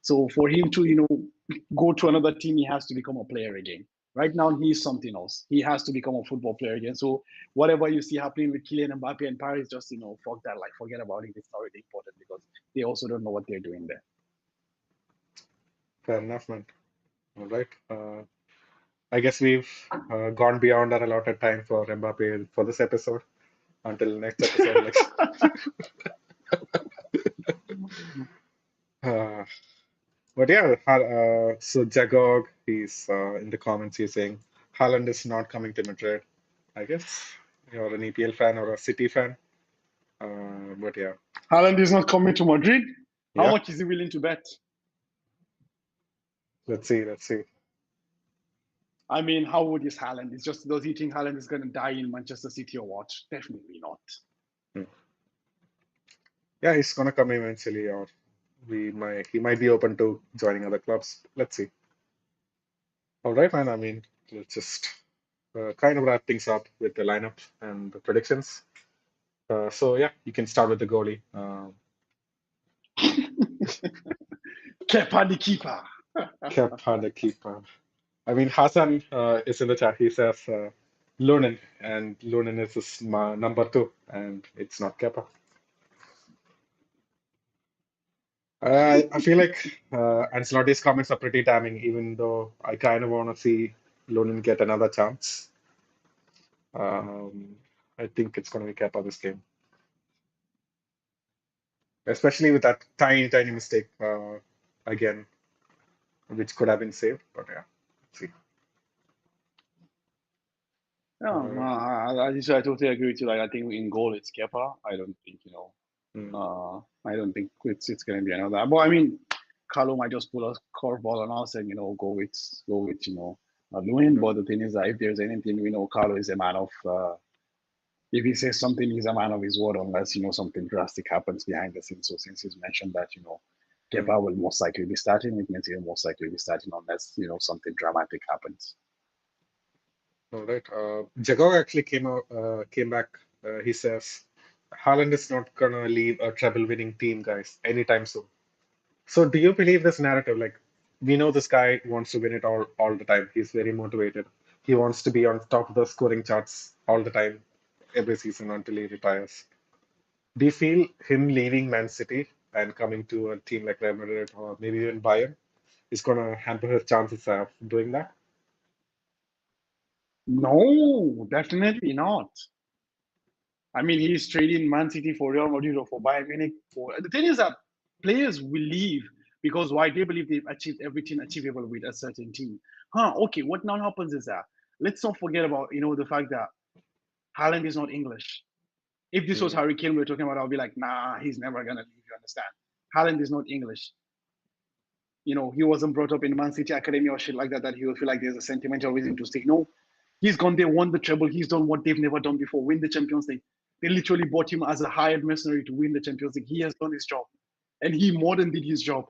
So, for him to, go to another team, he has to become a player again. Right now, he's something else. He has to become a football player again. So whatever you see happening with Kylian Mbappe and Paris, just fuck that. Like forget about it. It's not really important because they also don't know what they're doing there. Fair enough, man. All right. I guess we've gone beyond our allotted time for Mbappe for this episode. Until next episode, like, uh, but yeah, so Jagog, he's in the comments. He's saying Haaland is not coming to Madrid. I guess you're an EPL fan or a City fan. But yeah, Haaland is not coming to Madrid. How yeah. much is he willing to bet? Let's see. Let's see. I mean, how old is Haaland? It's just, does he think Haaland is going to die in Manchester City or what? Definitely not. Hmm. Yeah, he's gonna come eventually, or he might be open to joining other clubs. Let's see. All right, man. I mean, let's just kind of wrap things up with the lineup and the predictions. So yeah, you can start with the goalie. Kepa the keeper. Kepa the keeper. I mean, Hassan is in the chat. He says Lunin, and Lunin is his number two, and it's not Kepa. I feel like Ancelotti's comments are pretty damning, even though I kind of want to see Lunin get another chance. Um, I think it's going to be Kepa this game, especially with that tiny, tiny mistake again, which could have been saved. But yeah, let's see. No, Uh, I totally agree with you. Like, I think in goal it's Kepa. I don't think, mm, I don't think it's going to be another. But I mean, Carlo might just pull a curveball on us and go with Lewin. mm, But the thing is that if there's anything, we know Carlo is a man of. If he says something, he's a man of his word, unless something drastic happens behind the scenes. So since he's mentioned that mm. Kepa will most likely be starting, it means he'll most likely be starting unless something dramatic happens. All right. Jagor actually came back. He says Haaland is not gonna leave a treble-winning team, guys, anytime soon. So, do you believe this narrative? Like, we know this guy wants to win it all the time. He's very motivated. He wants to be on top of the scoring charts all the time, every season until he retires. Do you feel him leaving Man City and coming to a team like Real Madrid or maybe even Bayern is gonna hamper his chances of doing that? No, definitely not. I mean, he's trading Man City for Real Madrid or for Bayern Munich. The thing is that players will leave because why they believe they've achieved everything achievable with a certain team. Okay. What now happens is that let's not forget about the fact that Haaland is not English. If this was Mm, Harry Kane we're talking about, I'll be like, nah, he's never gonna leave. You understand? Haaland is not English. He wasn't brought up in Man City academy or shit like that. That he will feel like there's a sentimental reason to stay. No, he's gone there, won the treble. He's done what they've never done before. Win the Champions League. They literally bought him as a hired mercenary to win the Champions League. He has done his job, and he more than did his job.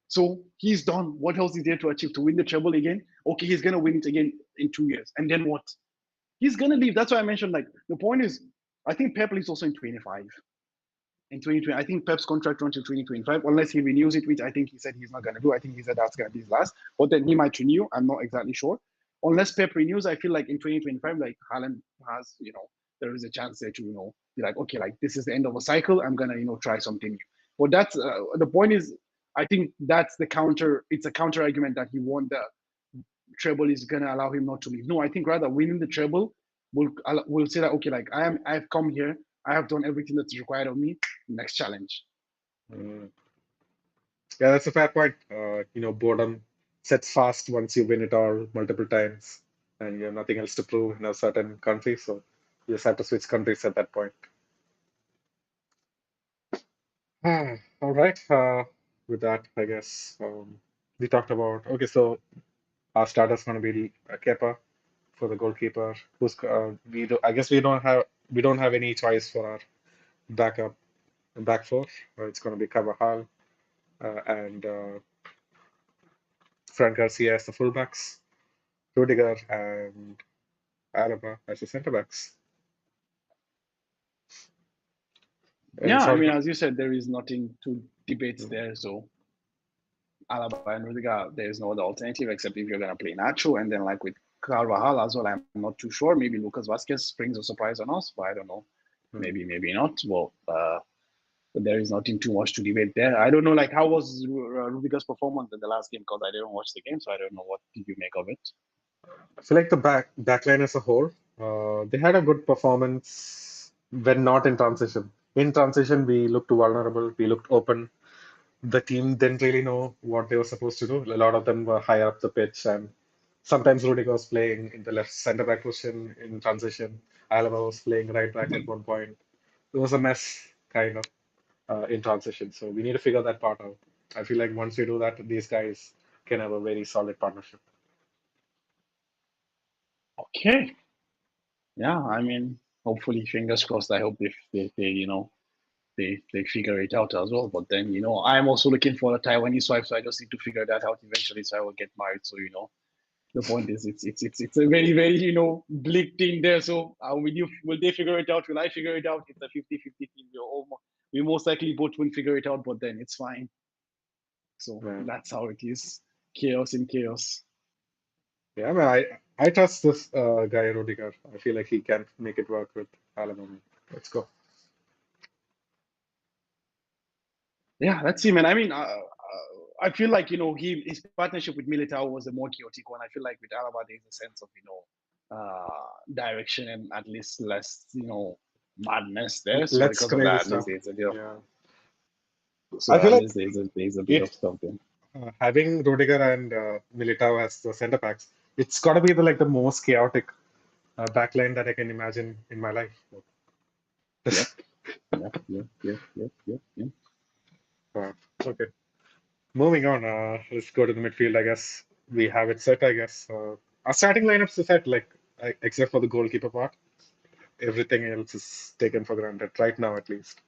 So he's done. What else is there to achieve? To win the treble again? Okay, he's gonna win it again in 2 years, and then what? He's gonna leave. That's why I mentioned. Like the point is, I think Pep is also in 25 in 2020. I think Pep's contract runs until 2025, unless he renews it, which I think he said he's not going to do. I think he said that's going to be his last, but then he might renew. I'm not exactly sure. Unless Pep renews, I feel like in 2025, like Haaland has, there is a chance there to, be like, okay, like this is the end of a cycle. I'm going to, try something new. But that's the point is, I think that's the counter. It's a counter argument that he won the treble is going to allow him not to leave. No, I think rather winning the treble will say that, okay, like I've come here. I have done everything that's required of me. Next challenge. mm. Yeah, that's a fair point. Boredom sets fast once you win it all multiple times, and you have nothing else to prove in a certain country, so you just have to switch countries at that point. All right. With that, I guess we talked about. Okay, so our starter's going to be Kepa for the goalkeeper. Who's we do? I guess we don't have any choice for our backup back four. It's going to be Carvajal and Fran Garcia as the fullbacks, Rudiger and Alaba as the centre backs. Any Yeah, I sort mean, of as you said, there is nothing to debate mm, there. So Alaba and Rudiger, there is no other alternative except if you're gonna play Nacho, and then like with Carvajal as well. I'm not too sure. Maybe Lucas Vasquez brings a surprise on us, but I don't know. Maybe not. Well, but there is nothing too much to debate there. I don't know, like, how was Rudiger's performance in the last game? Because I didn't watch the game, so I don't know what did you make of it. I feel like the backline as a whole, they had a good performance when not in transition. In transition, we looked vulnerable, we looked open. The team didn't really know what they were supposed to do. A lot of them were high up the pitch, and sometimes Rudiger was playing in the left center back position in transition. Alaba was playing right back at one point. It was a mess, kind of, in transition. So we need to figure that part out. I feel like once we do that, these guys can have a very solid partnership. Okay. Yeah, I mean, hopefully, fingers crossed. I hope they figure it out as well. But then, I'm also looking for a Taiwanese wife, so I just need to figure that out eventually. So I will get married. So, the point is, it's a very, very, bleak thing there. So will they figure it out? Will I figure it out? It's a 50-50 thing. We most likely both won't figure it out, but then it's fine. So Yeah. that's how it is. Chaos in chaos. Yeah, I mean, I trust this guy Rudiger. I feel like he can make it work with Alaba. Let's go. Yeah, let's see, man. I mean, I feel like his partnership with Militao was a more chaotic one. I feel like with Alaba, there's a sense of direction and at least less madness there. So Let's because of crazy that, at least stuff. there's a bit of Yeah, I so feel at like least there's a bit of it something. having Rudiger and Militao as the center backs. It's got to be the most chaotic backline that I can imagine in my life. Yep, yep. Uh, okay, moving on. Let's go to the midfield. I guess we have it set. I guess our starting lineups is set, except for the goalkeeper part. Everything else is taken for granted right now, at least.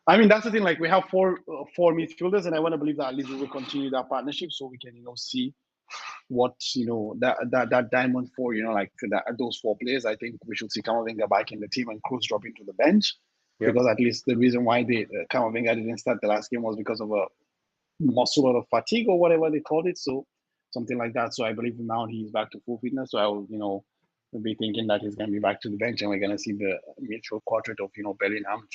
I mean, that's the thing. Like, we have four midfielders, and I want to believe that at least we will continue that partnership, so we can see what that diamond four, like those four players. I think we should see Kamavinga back in the team and Cruz drop into the bench, Yep. because at least the reason why Kamavinga didn't start the last game was because of a muscular fatigue or whatever they called it, so something like that. So I believe now he's back to full fitness. So I will be thinking that he's going to be back to the bench, and we're going to see the mutual quartet of Bellingham,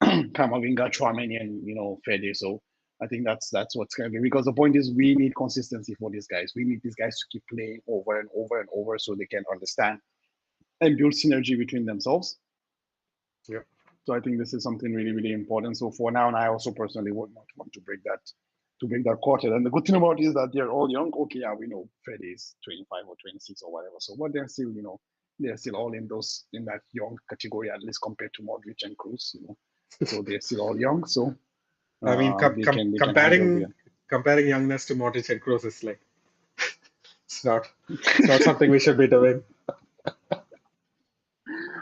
Kamavinga, Chouameni, and Fede. So I think that's what's going to be, because the point is we need consistency for these guys. We need these guys to keep playing over and over and over so they can understand and build synergy between themselves. Yep. So I think this is something really, really important. So for now, and I also personally would not want to break that quarter. And the good thing about it is that they're all young. Okay, yeah, we know Fred is 25 or 26 or whatever. So, but they're still, they're still all in that young category, at least compared to Modric and Cruz. So they're still all young. So I mean, they can handle the. comparing youngness to Modric and Kroos is it's not something we should be doing.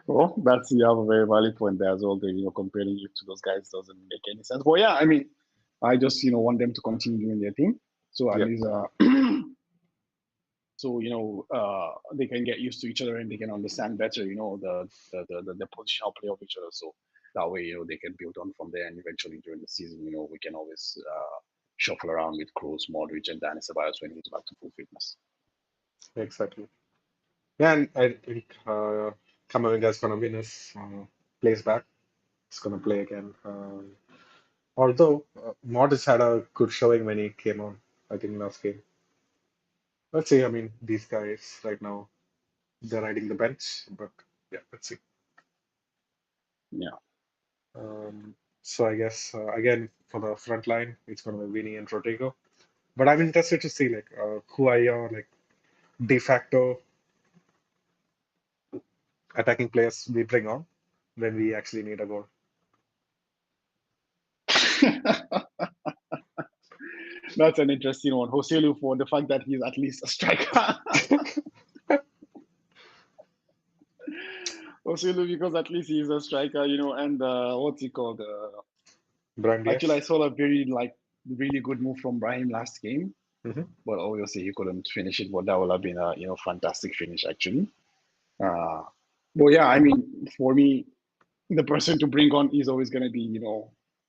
Well, you have a very valid point there as well. That, comparing you to those guys doesn't make any sense. But yeah, I mean, I just want them to continue doing their thing. So at Yeah, least so they can get used to each other and they can understand better the positional play of each other. So that way they can build on from there, and eventually during the season we can always shuffle around with Kroos, Modric, and Dani Ceballos when he's back to full fitness. exactly. Yeah, and I think Camavinga is gonna win his place back. He's gonna play again. Although Modric had a good showing when he came on, I think last game. Let's see. I mean, these guys right now they're riding the bench, but yeah, let's see. Yeah. So I guess again for the front line, it's gonna be Vinny and Rodrigo. But I'm interested to see who are your de facto attacking players we bring on when we actually need a goal. That's an interesting one. Joselu, for the fact that he's at least a striker. Joselu, because at least he's a striker, and what's he called? Brand, Actually, I yes. saw a very really good move from Brahim last game, Hmm. but obviously he couldn't finish it. But that would have been a fantastic finish actually. But yeah, I mean, for me, the person to bring on is always going to be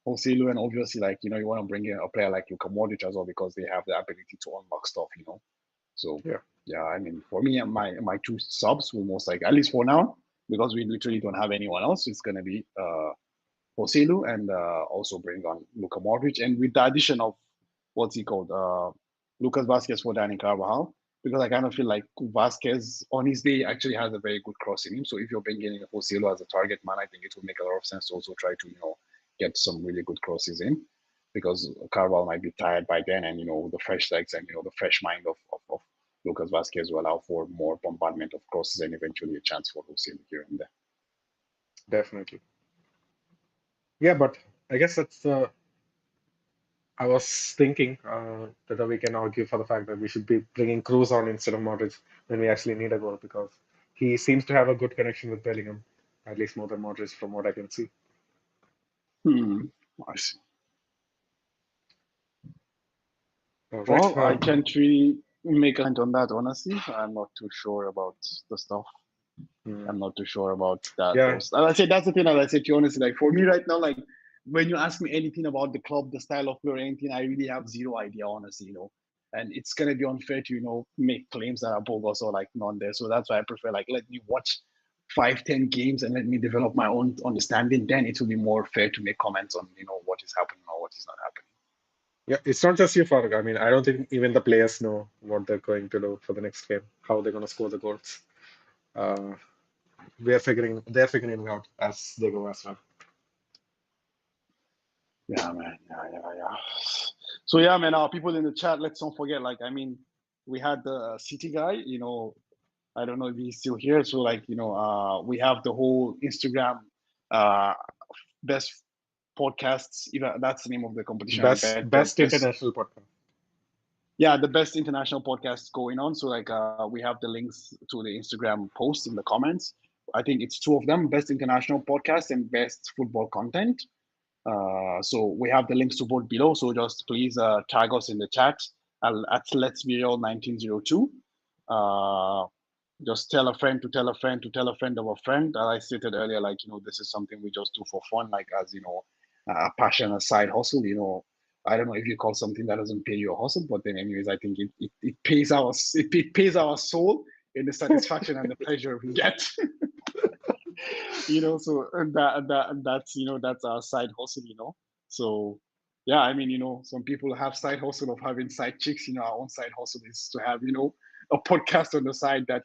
Joselu, and obviously, like, you want to bring in a player like Luka Modric as well because they have the ability to unlock stuff. So Yeah, yeah, I mean, for me, my two subs will most like, at least for now, because we literally don't have anyone else. It's gonna be Joselu and also bring on Luka Modric, and with the addition of what's he called, Lucas Vasquez for Danny Carvajal, because I kind of feel like Vasquez on his day actually has a very good cross in him. So if you're bringing in Joselu as a target man, I think it will make a lot of sense to also try to get some really good crosses in, because Carvajal might be tired by then, and the fresh legs and the fresh mind of Lucas Vasquez will allow for more bombardment of crosses and eventually a chance for Joselu here and there. definitely. Yeah, but I guess I was thinking that we can argue for the fact that we should be bringing Cruz on instead of Modric when we actually need a goal because he seems to have a good connection with Bellingham, at least more than Modric from what I can see. Hmm. I see. All right. Well, I can't really make a comment on that, honestly. I'm not too sure about the stuff. Hmm. I'm not too sure about that. Yeah, Those. And I said that's the thing. As I said to you honestly, like for me right now, like when you ask me anything about the club, the style of play, or anything, I really have zero idea, honestly. And it's gonna be unfair to make claims that are bogus or like non there. So that's why I prefer like let me watch 5, 10 games and let me develop my own understanding. Then it will be more fair to make comments on what is happening or what is not happening. yeah. It's not just you, Farooq. I mean, I don't think even the players know what they're going to do for the next game, how they're going to score the goals. Uh, they're figuring it out as they go as well. Yeah, man. Yeah. So yeah, man. People in the chat, let's not forget. Like, I mean, we had the city guy. I don't know if he's still here. So like, we have the whole Instagram uh best podcasts. That's the name of the competition, right? Best Best. international podcast. Yeah, the best international podcasts going on. So like, we have the links to the Instagram post in the comments. I think it's two of them: best international podcast and best football content. So we have the links to both below. So just please tag us in the chat at Let's Be Real 1902. Just tell a friend to tell a friend to tell a friend of a friend. As I stated earlier, like, this is something we just do for fun, like as, a passion, a side hustle. I don't know if you call something that doesn't pay you a hustle, but then anyways, I think it pays it pays our soul in the satisfaction and the pleasure we get. So that's our side hustle. So yeah, I mean, some people have side hustle of having side chicks. Our own side hustle is to have a podcast on the side that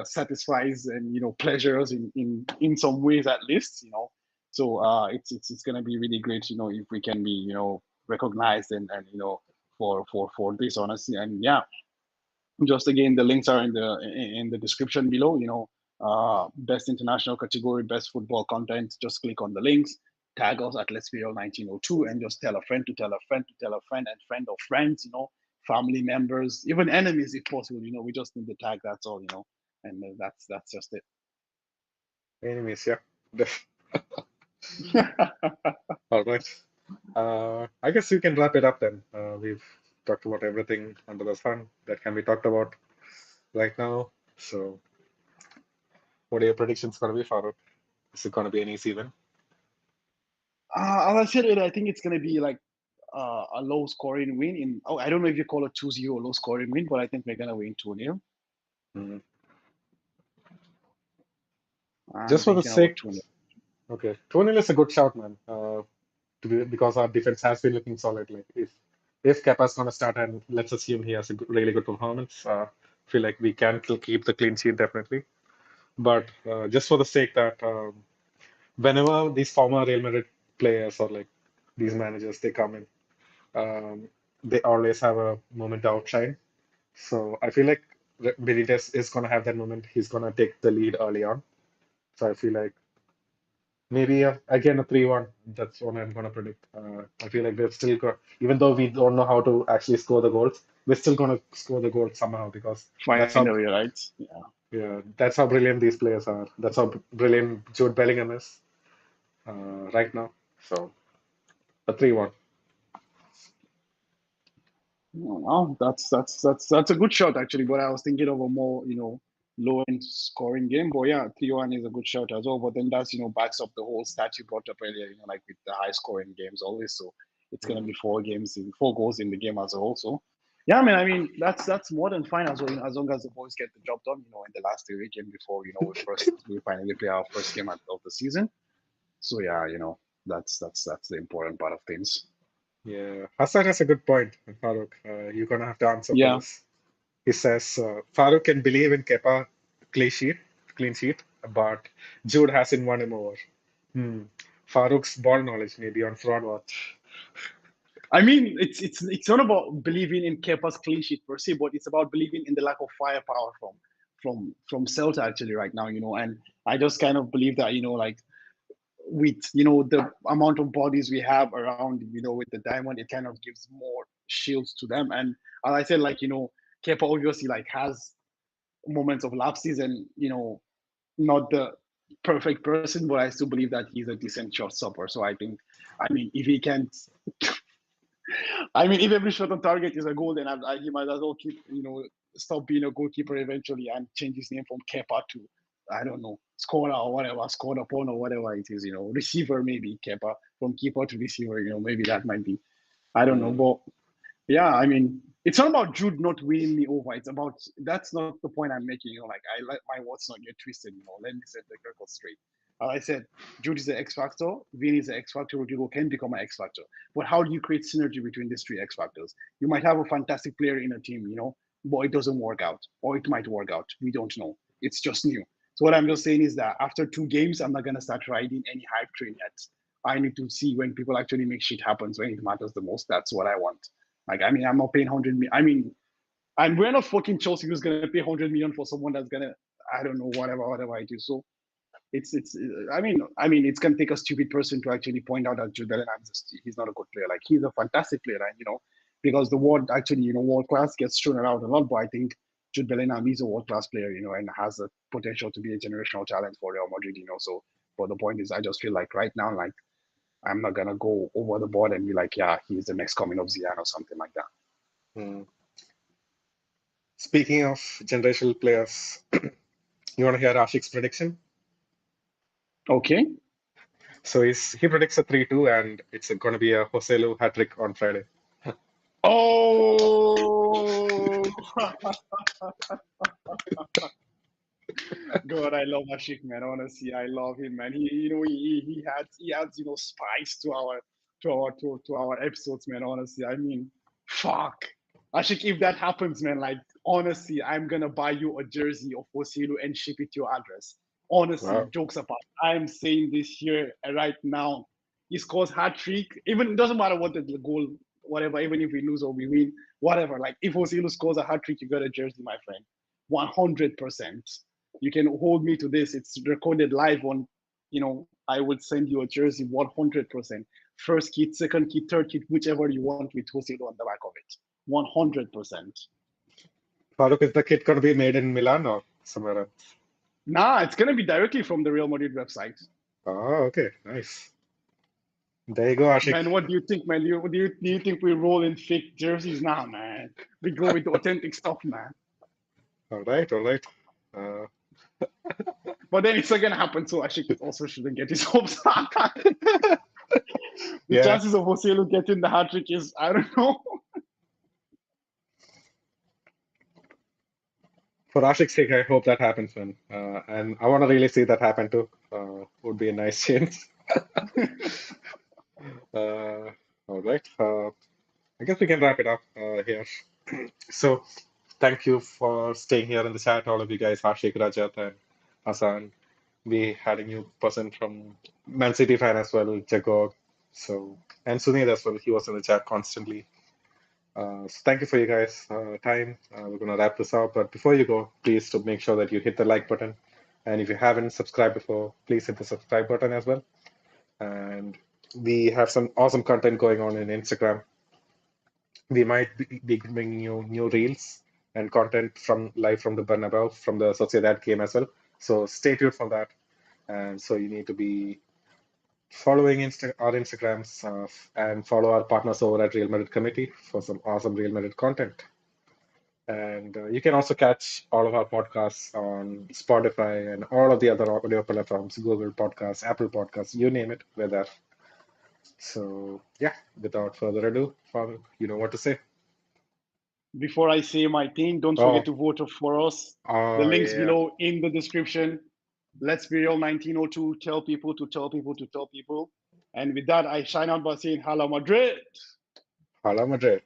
satisfies and pleasures in some ways at least. So it's gonna be really great if we can be recognized and for this, honestly. And yeah, just again, the links are in the description below. Best international category, best football content. Just click on the links, tag us at Let's Be All 1902, and just tell a friend to tell a friend to tell a friend and friend of friends. Family members, even enemies if possible. We just need the tag. That's all. And that's just it. Anyways, yeah. All right. I guess you can wrap it up then. We've talked about everything under the sun that can be talked about right now. So, what are your predictions going to be, Farooq? Is it going to be an easy win? As I said, I think it's gonna be like a low scoring win. I don't know if you call it 2-0 low scoring win, but I think we're gonna win 2-0. Mhm. I'm Just for the thinking about sake, 2-0. okay, 2-0 is a good shout, man. Because our defense has been looking solid. Like if Kepa's going to start, and let's assume he has a really good performance, feel like we can keep the clean sheet definitely. But just for the sake that whenever these former Real Madrid players or like these managers they come in, they always have a moment to outshine. So I feel like Benitez is going to have that moment. He's going to take the lead early on. So I feel like maybe again a 3-1. That's what I'm going to predict. I feel like we've still got, even though we don't know how to actually score the goals, we're still going to score the goals somehow because that's how, Finally, right? Yeah. yeah, that's how brilliant these players are. That's how brilliant Jude Bellingham is right now. So a 3-1. Oh, wow, that's a good shot actually. But I was thinking of a more low end scoring game. But yeah, 3-1 is a good shout as well. But then that's backs up the whole stat you brought up earlier, like with the high scoring games always. So it's gonna Mm. be 4 goals in the game as a whole. So yeah, I mean that's more than fine as well, as long as the boys get the job done, in the last 3 weekend before we finally play our first game of the season. So yeah, that's the important part of things. Yeah, Hassan has a good point, Farooq. You're gonna have to answer for Yeah. this. He says Farooq can believe in Kepa clean sheet, clean sheet, but Jude hasn't won him over. Hmm. Farooq's ball knowledge may be on fraud watch. I mean, it's not about believing in Kepa's clean sheet per se, but it's about believing in the lack of firepower from Celta actually right now, and I just kind of believe that, like with the amount of bodies we have around, with the diamond, it kind of gives more shields to them. And as I said, like, Kepa obviously like has moments of lapses and not the perfect person, but I still believe that he's a decent shot stopper. So I mean, if he can't I mean, if every shot on target is a goal, then he might as well stop being a goalkeeper eventually and change his name from Kepa to, I don't know, scorer or whatever, scored upon or whatever it is, receiver maybe, Kepa, from keeper to receiver, maybe that might be, I don't know. Hmm. But yeah, I mean, it's not about Jude not winning me over. It's about, that's not the point I'm making. Like, I let my words not get twisted. Let me set the record straight. As I said, Jude is the X factor, Vini is the X factor, Rodrigo can become an X factor. But how do you create synergy between these three X factors? You might have a fantastic player in a team, but it doesn't work out, or it might work out. We don't know. It's just new. So what I'm just saying is that after 2 games, I'm not gonna start riding any hype train yet. I need to see when people actually make shit happen when it matters the most. That's what I want. Like, I mean, I'm not paying 100 million. I mean, we're not fucking Chelsea who's gonna pay 100 million for someone that's gonna, I don't know, whatever I do. So it's. I mean, it's gonna take a stupid person to actually point out that Jude Bellingham he's not a good player. Like, he's a fantastic player, and because the word actually, world class gets thrown around a lot. But I think Jude Bellingham is a world class player, and has the potential to be a generational talent for Real Madrid. So, but the point is, I just feel like right now, like, I'm not gonna go over the board and be like, yeah, he's the next coming of Zidane or something like that. Hmm. Speaking of generational players, you want to hear Ashik's prediction? Okay. So he predicts a 3-2, and it's going to be a Joselu hat trick on Friday. Oh, God, I love Ashik, man. Honestly, I love him, man. He adds spice to our episodes, man. Honestly, I mean, fuck, Ashik, if that happens, man, like, honestly, I'm gonna buy you a jersey of Osilu and ship it to your address. Honestly, Wow. jokes apart, I'm saying this here right now. He scores hat trick. Even it doesn't matter what the goal, whatever. Even if we lose or we win, whatever. Like, if Osilu scores a hat trick, you got a jersey, my friend. 100%. You can hold me to this. It's recorded live on, I would send you a jersey 100%. First kit, second kit, third kit, whichever you want with Joselu on the back of it. 100%. Farooq, is the kit going to be made in Milan or somewhere else? Nah, it's going to be directly from the Real Madrid website. Oh, okay. Nice. There you go, Ashik. Man, what do you think, man? Do you think we roll in fake jerseys? Nah, man. We go with authentic stuff, man. All right, all right. Uh, But then it's not going to happen, so Ashik also shouldn't get his hopes up. The yeah, chances of Joselu getting the hat trick is, I don't know. for Ashik's sake, I hope that happens, man. And I want to really see that happen too. Would be a nice change. Uh, all right. I guess we can wrap it up here. So, thank you for staying here in the chat, all of you guys, Ashik, Rajat, and Hassan. We had a new person from Man City fan as well, Jagog. So, and Sunil as well. He was in the chat constantly. So thank you for you guys' time. We're gonna wrap this up, but before you go, please to make sure that you hit the like button, and if you haven't subscribed before, please hit the subscribe button as well. And we have some awesome content going on in Instagram. We might be bringing you new reels and content from live from the Bernabeu, from the Sociedad game as well. So stay tuned for that. And so you need to be following our Instagrams and follow our partners over at Real Madrid Committee for some awesome Real Madrid content. And you can also catch all of our podcasts on Spotify and all of the other audio platforms, Google Podcasts, Apple Podcasts, you name it, we're there. So, yeah, without further ado, Farooq, you know what to say. Before I say my thing, don't forget Oh, to vote for us. The oh, links yeah. below in the description. Let's be real 1902. Tell people to tell people to tell people. And with that, I sign out by saying Hala Madrid. Hala Madrid.